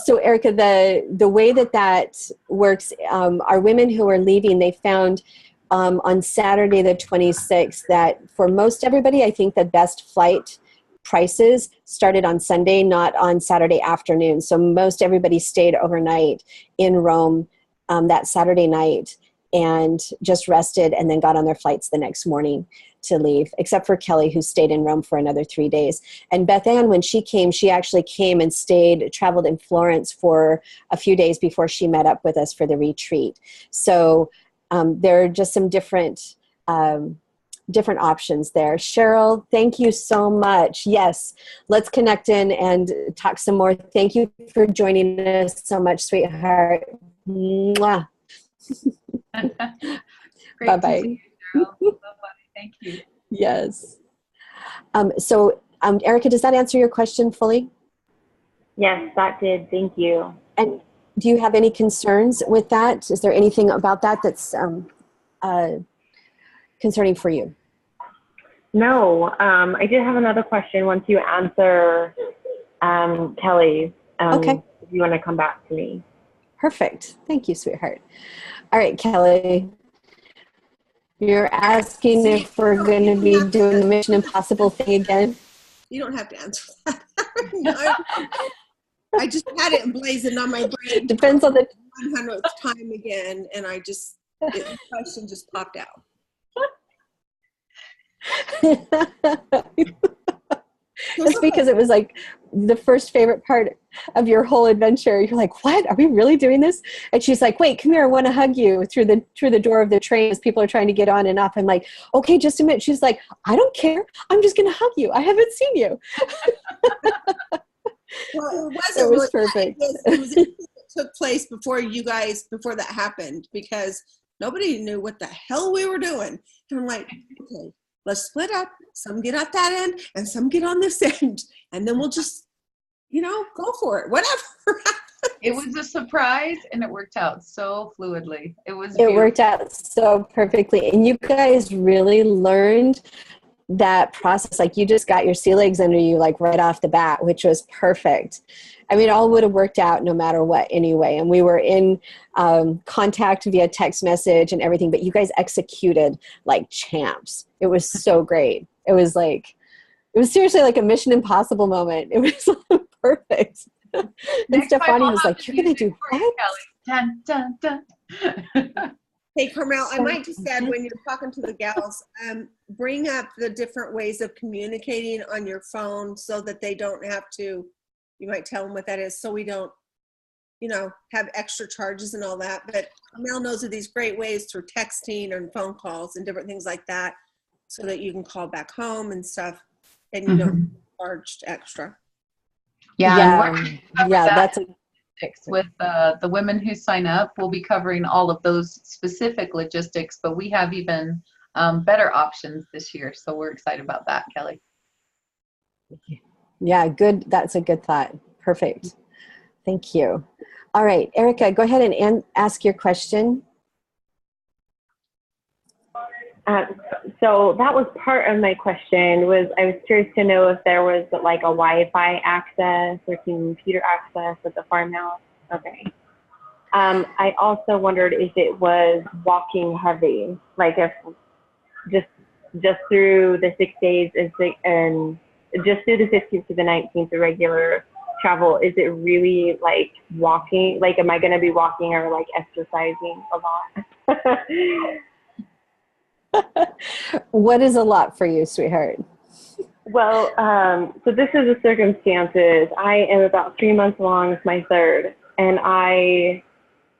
So Erica, the way that works, our women who are leaving, they found on Saturday the 26th that for most everybody, I think the best flight prices started on Sunday, not on Saturday afternoon. So most everybody stayed overnight in Rome that Saturday night and just rested, and then got on their flights the next morning to leave, except for Kelly, who stayed in Rome for another 3 days. And Beth Ann, when she came, she actually came and traveled in Florence for a few days before she met up with us for the retreat. So there are just some different options there. Cheryl, thank you so much. Yes, let's connect in and talk some more. Thank you for joining us so much, sweetheart. Mwah. Great Bye-bye. to see you, Cheryl. Bye-bye. Thank you. Yes. So Erica, does that answer your question fully? Yes, that did. Thank you. And do you have any concerns with that? Is there anything about that that's concerning for you? No, I did have another question once you answer Kelly's. Okay. If you want to come back to me. Perfect. Thank you, sweetheart. All right, Kelly. You're asking if we're going to be doing the Mission Impossible thing again? You don't have to answer that. No, I just had it emblazoned on my brain. Depends on the 100th time again, and the question just popped out. Just because it was like the first favorite part of your whole adventure. You're like, what? Are we really doing this? And she's like, wait, come here. I want to hug you through the door of the train as people are trying to get on and off. I'm like, okay, just a minute. She's like, I don't care. I'm just going to hug you. I haven't seen you. Well, it was perfect. It took place before that happened, because nobody knew what the hell we were doing. And I'm like, okay, let's split up. Some get at that end and some get on this end. And then we'll just, go for it. Whatever. It was a surprise, and it worked out so fluidly. It worked out so perfectly. And you guys really learned that process. Like, you just got your sea legs under you, like right off the bat, which was perfect. I mean, it all would have worked out no matter what anyway. And we were in contact via text message and everything, but you guys executed like champs. It was so great. It was seriously like a Mission Impossible moment. It was perfect. And Stefani was like, you're going to do what? Dun, dun, dun. Hey, Carmel, I might just add, when you're talking to the gals, bring up the different ways of communicating on your phone so that they don't have to, you might tell them what that is, so we don't, have extra charges and all that. But Carmel knows of these great ways through texting and phone calls and different things like that, so that you can call back home and stuff, and you don't charge extra. Yeah, that's a with the women who sign up. We'll be covering all of those specific logistics, but we have even better options this year, so we're excited about that, Kelly. Yeah, good. That's a good thought. Perfect. Thank you. All right, Erica, go ahead and ask your question. So that was part of my question. I was curious to know if there was like a Wi-Fi access or computer access at the farmhouse. Okay. I also wondered if it was walking heavy, like if just through the 6 days and just through the 15th to the 19th, the regular travel, is it really like walking? Like, am I going to be walking or like exercising a lot? What is a lot for you, sweetheart? Well, so this is the circumstances. I am about 3 months along with my third, and I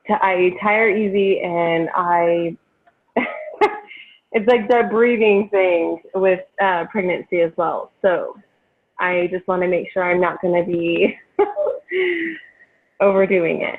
tire easy, and it's like the breathing thing with pregnancy as well. So I just want to make sure I'm not going to be overdoing it.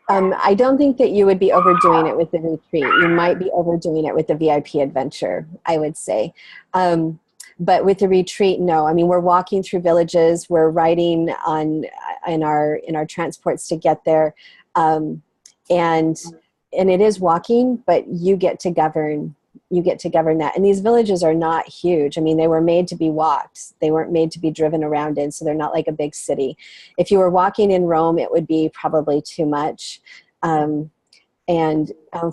I don't think that you would be overdoing it with the retreat. You might be overdoing it with the VIP adventure, I would say. But with the retreat, no. I mean, we're walking through villages. We're riding in our transports to get there, and it is walking. But you get to govern. You get to govern that. And these villages are not huge. I mean, they were made to be walked. They weren't made to be driven around in, so they're not like a big city. If you were walking in Rome, it would be probably too much.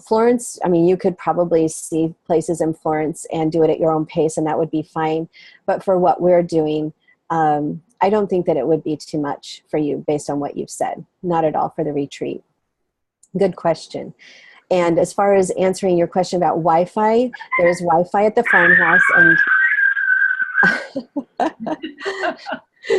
Florence, I mean, you could probably see places in Florence and do it at your own pace, and that would be fine. But for what we're doing, I don't think that it would be too much for you based on what you've said. Not at all for the retreat. Good question. And as far as answering your question about Wi-Fi, there's Wi-Fi at the farmhouse, and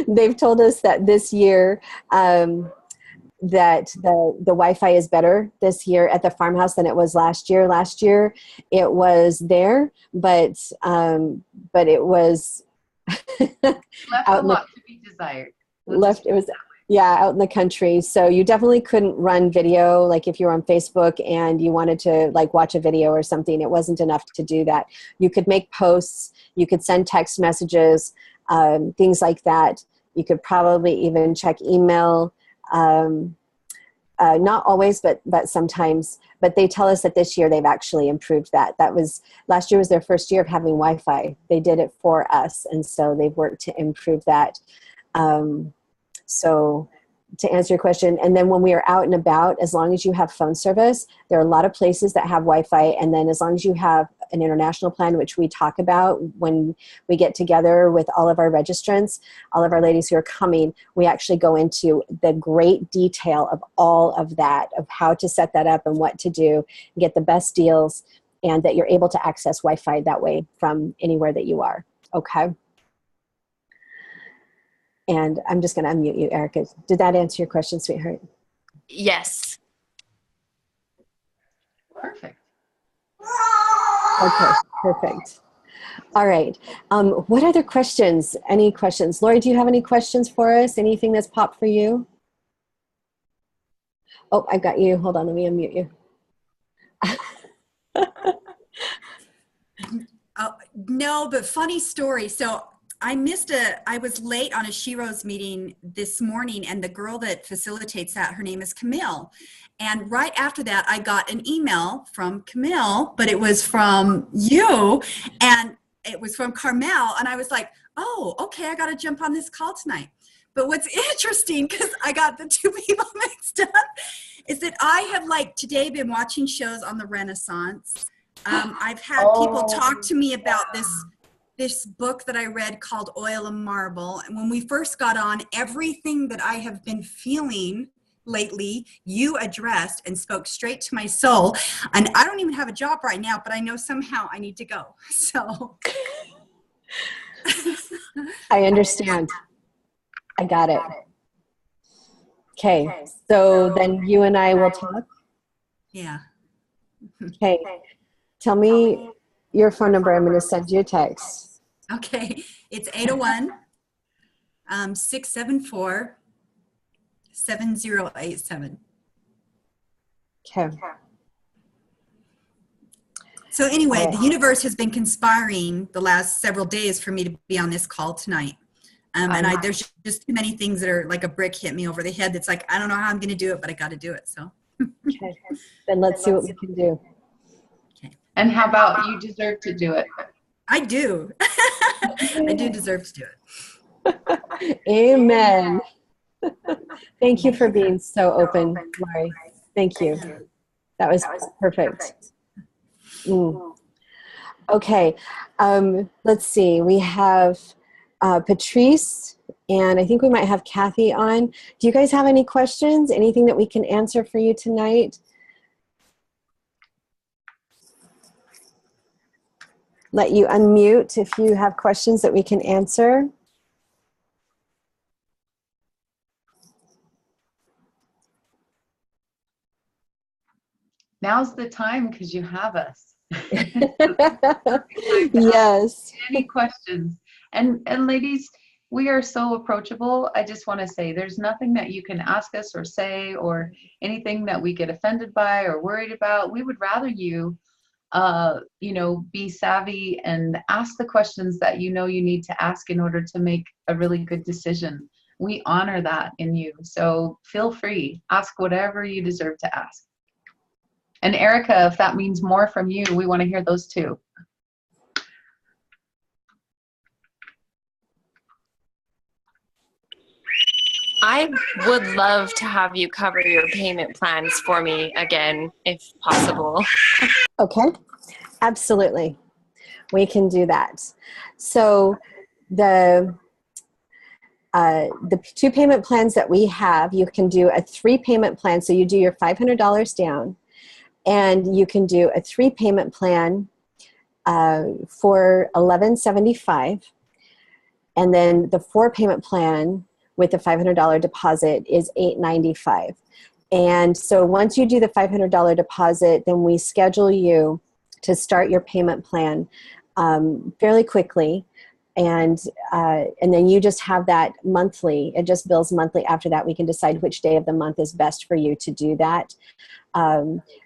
they've told us that this year that the Wi-Fi is better this year at the farmhouse than it was last year. Last year it was there, but it was left a lot to be desired. Out in the country. So you definitely couldn't run video. Like if you were on Facebook and you wanted to like watch a video or something, it wasn't enough to do that. You could make posts, you could send text messages, things like that. You could probably even check email. Not always, but sometimes. But they tell us that this year they've actually improved that. Last year was their first year of having Wi-Fi. They did it for us, and so they've worked to improve that. So to answer your question, and then when we are out and about, as long as you have phone service, there are a lot of places that have Wi-Fi, and then as long as you have an international plan, which we talk about when we get together with all of our registrants, all of our ladies who are coming, we actually go into the great detail of all of that, of how to set that up and what to do, get the best deals, and that you're able to access Wi-Fi that way from anywhere that you are, okay? And I'm just going to unmute you, Erica. Did that answer your question, sweetheart? Yes. Perfect. Okay, perfect. All right. What other questions? Any questions? Lori, do you have any questions for us? Anything that's popped for you? Oh, I've got you. Hold on, let me unmute you. No, but funny story. So I was late on a Shiro's meeting this morning, and the girl that facilitates that, her name is Camille. And right after that, I got an email from Camille, but it was from you, and it was from Carmell. And I was like, oh, okay, I got to jump on this call tonight. But what's interesting, because I got the two people mixed up, is that I have today been watching shows on the Renaissance. I've had people talk to me about this book that I read called Oil and Marble. And when we first got on, everything that I have been feeling lately you addressed and spoke straight to my soul. And I don't even have a job right now, but I know somehow I need to go. So I understand. I got it. Okay, so then you and I will talk. yeah. Okay, tell me your phone number. I'm going to send you a text. Okay. It's 801 674 7087. Okay. So anyway, the universe has been conspiring the last several days for me to be on this call tonight. And there's just too many things that are like a brick hit me over the head. That's like, I don't know how I'm going to do it, but I got to do it. So. Okay. Then let's see what we can do. Okay. And how about you deserve to do it? I do. I do deserve to do it. Amen. Thank you for being so open, Laurie. Thank you. That was perfect. Okay. Let's see. We have Patrice, and I think we might have Kathy on. Do you guys have any questions? Anything that we can answer for you tonight? Let you unmute if you have questions that we can answer. Now's the time because you have us. Yes. Any questions? And ladies, we are so approachable. I just want to say there's nothing that you can ask us or say or anything that we get offended by or worried about. We would rather you, be savvy and ask the questions that you need to ask in order to make a really good decision. We honor that in you. So feel free, ask whatever you deserve to ask. And Erica, if that means more from you, we want to hear those too. I would love to have you cover your payment plans for me again, if possible. Okay, absolutely. We can do that. So the two payment plans that we have, you can do a 3-payment plan. So you do your $500 down, and you can do a 3-payment plan for $1,175, and then the 4-payment plan with the $500 deposit is $895. And so once you do the $500 deposit, then we schedule you to start your payment plan fairly quickly. And then you just have that monthly. It just bills monthly. After that, we can decide which day of the month is best for you to do that.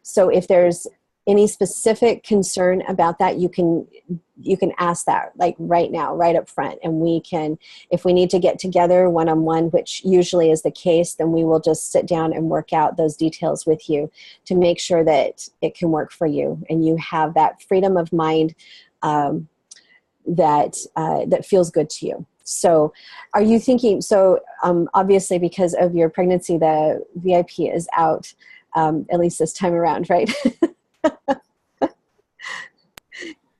So if there's any specific concern about that, you can ask that like right now, right up front. And we can, if we need to get together one-on-one, which usually is the case, then we will just sit down and work out those details with you to make sure that it can work for you. And you have that freedom of mind that feels good to you. So are you thinking, obviously because of your pregnancy, the VIP is out, at least this time around, right?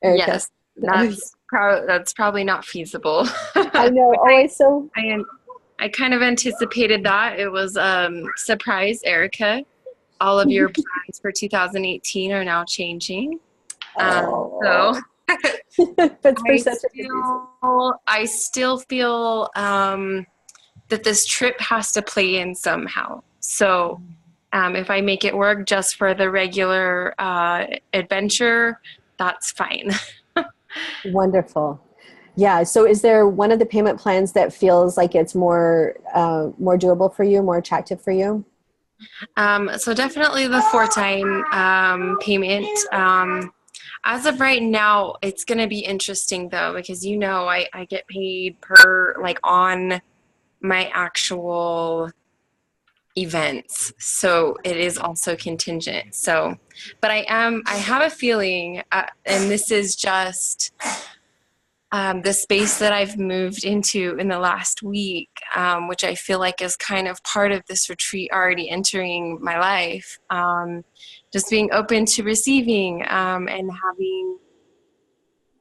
Erica? Yes, that's probably not feasible. I know. I kind of anticipated that. It was surprise, Erica. All of your plans for 2018 are now changing. So I still feel that this trip has to play in somehow. So if I make it work just for the regular adventure, that's fine. Wonderful. Yeah. So is there one of the payment plans that feels like it's more doable for you, more attractive for you? So definitely the 4-time payment. As of right now, it's going to be interesting though, because I get paid per on my actual events, so it is also contingent. So, but I have a feeling, and this is just the space that I've moved into in the last week, which I feel like is kind of part of this retreat already entering my life. Just being open to receiving and having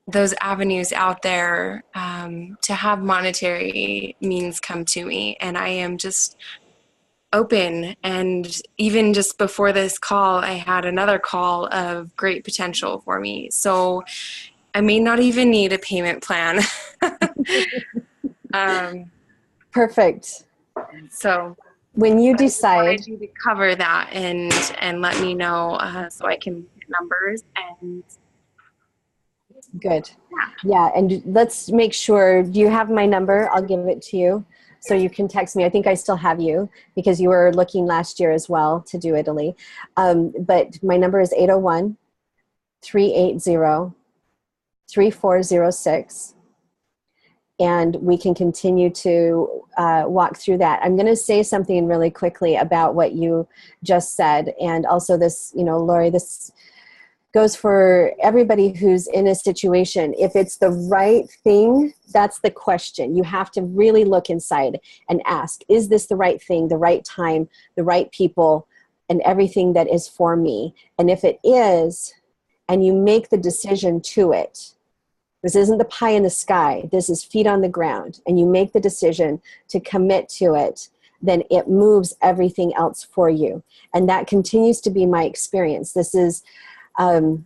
those avenues out there to have monetary means come to me. And I am just open. And even just before this call, I had another call of great potential for me. So I may not even need a payment plan. Perfect. So when you I just decide, wanted you to cover that and let me know so I can pick numbers and good. Yeah. And let's make sure, do you have my number? I'll give it to you so you can text me. I think I still have you because you were looking last year as well to do Italy. But my number is 801-380-3406. And we can continue to walk through that. I'm going to say something really quickly about what you just said. And also this, Lori, this goes for everybody who's in a situation. If it's the right thing, that's the question. You have to really look inside and ask, is this the right thing, the right time, the right people, and everything that is for me? And if it is, and you make the decision to it, this isn't the pie in the sky, this is feet on the ground, and you make the decision to commit to it, then it moves everything else for you. And that continues to be my experience. This is, I'm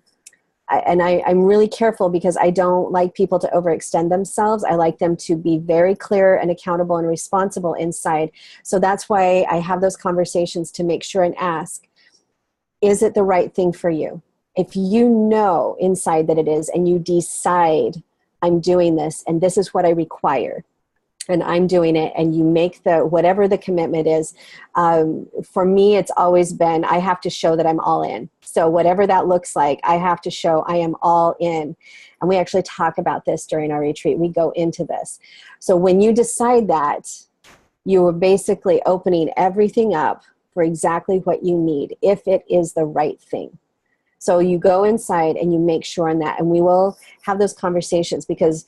really careful because I don't like people to overextend themselves. I like them to be very clear and accountable and responsible inside. So that's why I have those conversations to make sure and ask, is it the right thing for you? If you know inside that it is, and you decide, I'm doing this, and this is what I require, and I'm doing it, and you make whatever the commitment is. For me, it's always been, I have to show that I'm all in. So whatever that looks like, I have to show I am all in. And we actually talk about this during our retreat. We go into this. So when you decide that, you are basically opening everything up for exactly what you need, if it is the right thing. So you go inside and you make sure on that, and we will have those conversations because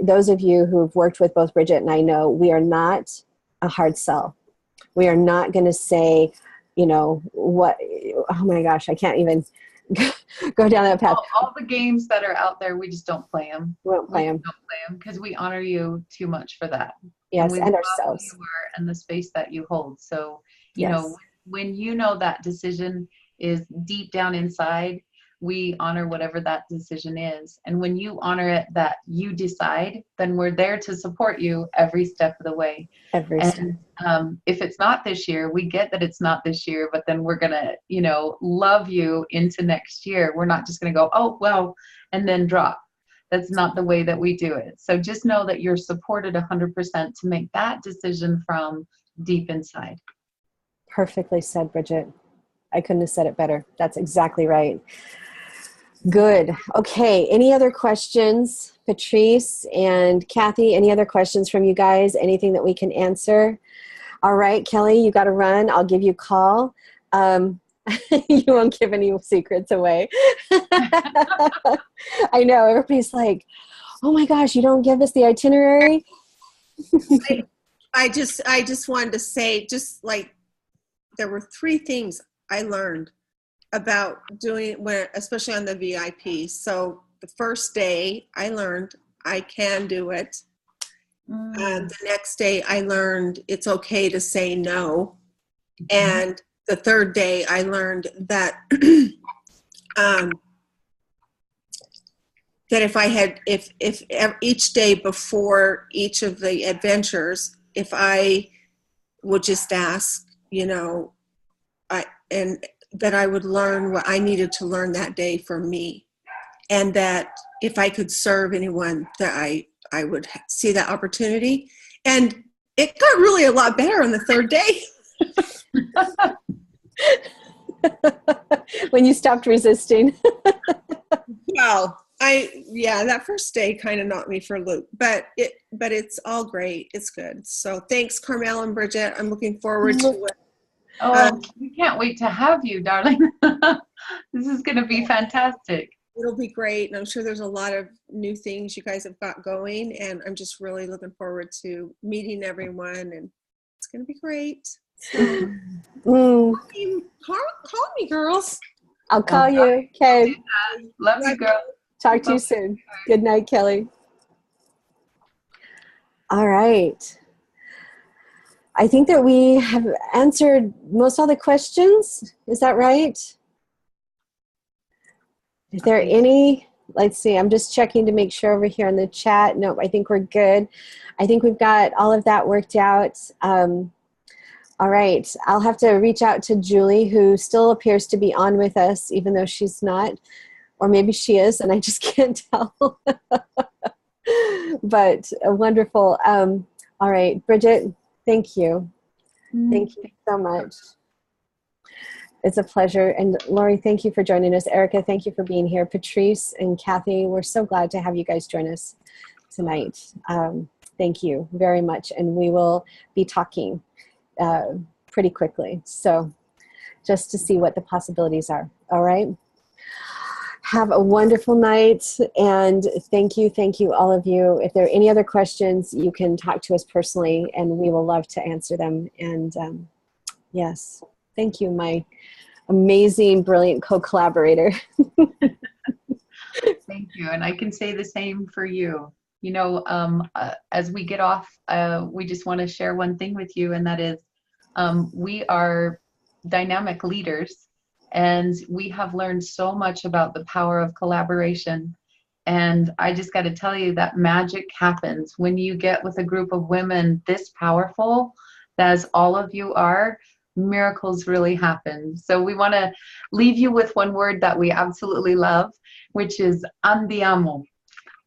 those of you who've worked with both Bridget and I know, we are not a hard sell. We are not going to say, what, oh my gosh, I can't even go down that path. All the games that are out there, we just don't play them. We don't play them. Don't play them because we honor you too much for that. Yes, and and ourselves. Who you are and the space that you hold. So, Yes. when that decision is deep down inside, we honor whatever that decision is. And when you honor it that you decide, then we're there to support you every step of the way. Every step. If it's not this year, we get that it's not this year, but then we're going to, love you into next year. We're not just going to go, oh, well, and then drop. That's not the way that we do it. So just know that you're supported 100% to make that decision from deep inside. Perfectly said, Bridget. I couldn't have said it better. That's exactly right. Good. Okay. Any other questions, Patrice and Kathy? Any other questions from you guys? Anything that we can answer? All right, Kelly, you got to run. I'll give you a call. You won't give any secrets away. I know. Everybody's like, oh my gosh, you don't give us the itinerary? I just wanted to say, just like, there were 3 things I learned about doing it, especially on the VIP. So the first day I learned I can do it. And the next day I learned it's okay to say no. And the third day I learned that that if each day before each of the adventures, if I would just ask, that I would learn what I needed to learn that day for me. And that if I could serve anyone, that I would see that opportunity. And it got really a lot better on the third day. When you stopped resisting. Well, that first day kind of knocked me for a loop, but it's all great. It's good. So thanks, Carmell and Bridget. I'm looking forward to it. We can't wait to have you, darling. This is going to be fantastic. It'll be great. And I'm sure there's a lot of new things you guys have got going. And I'm just really looking forward to meeting everyone. And it's going to be great. So, call me, girls. I'll call you. Okay. Love you, girl. Talk to you soon. Good night, Kelly. All right. I think that we have answered most all the questions. Is that right? Is there any, let's see, I'm just checking to make sure over here in the chat. No, I think we're good. I think we've got all of that worked out. All right, I'll have to reach out to Julie, who still appears to be on with us, even though she's not. Or maybe she is, and I just can't tell. But wonderful. All right, Bridget, thank you. Thank you so much. It's a pleasure. And Lori, thank you for joining us. Erica, thank you for being here. Patrice and Kathy, we're so glad to have you guys join us tonight. Thank you very much. And we will be talking pretty quickly. So just to see what the possibilities are. All right. Have a wonderful night. And thank you, all of you. If there are any other questions, you can talk to us personally and we will love to answer them. And yes, thank you, my amazing, brilliant co-collaborator. Thank you. And I can say the same for you. You know, as we get off, we just want to share one thing with you, and that is we are dynamic leaders, and we have learned so much about the power of collaboration. And I just got to tell you that magic happens when you get with a group of women this powerful, as all of you are. Miracles really happen. So we want to leave you with one word that we absolutely love, which is andiamo.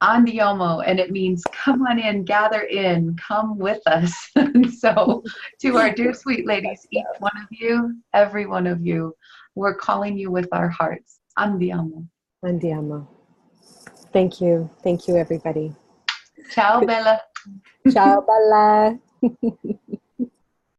Andiamo, and it means come on in, gather in, come with us. And so to our dear sweet ladies, each one of you, every one of you, we're calling you with our hearts. Andiamo. Andiamo. Thank you, everybody. Ciao, Bella. Ciao, Bella.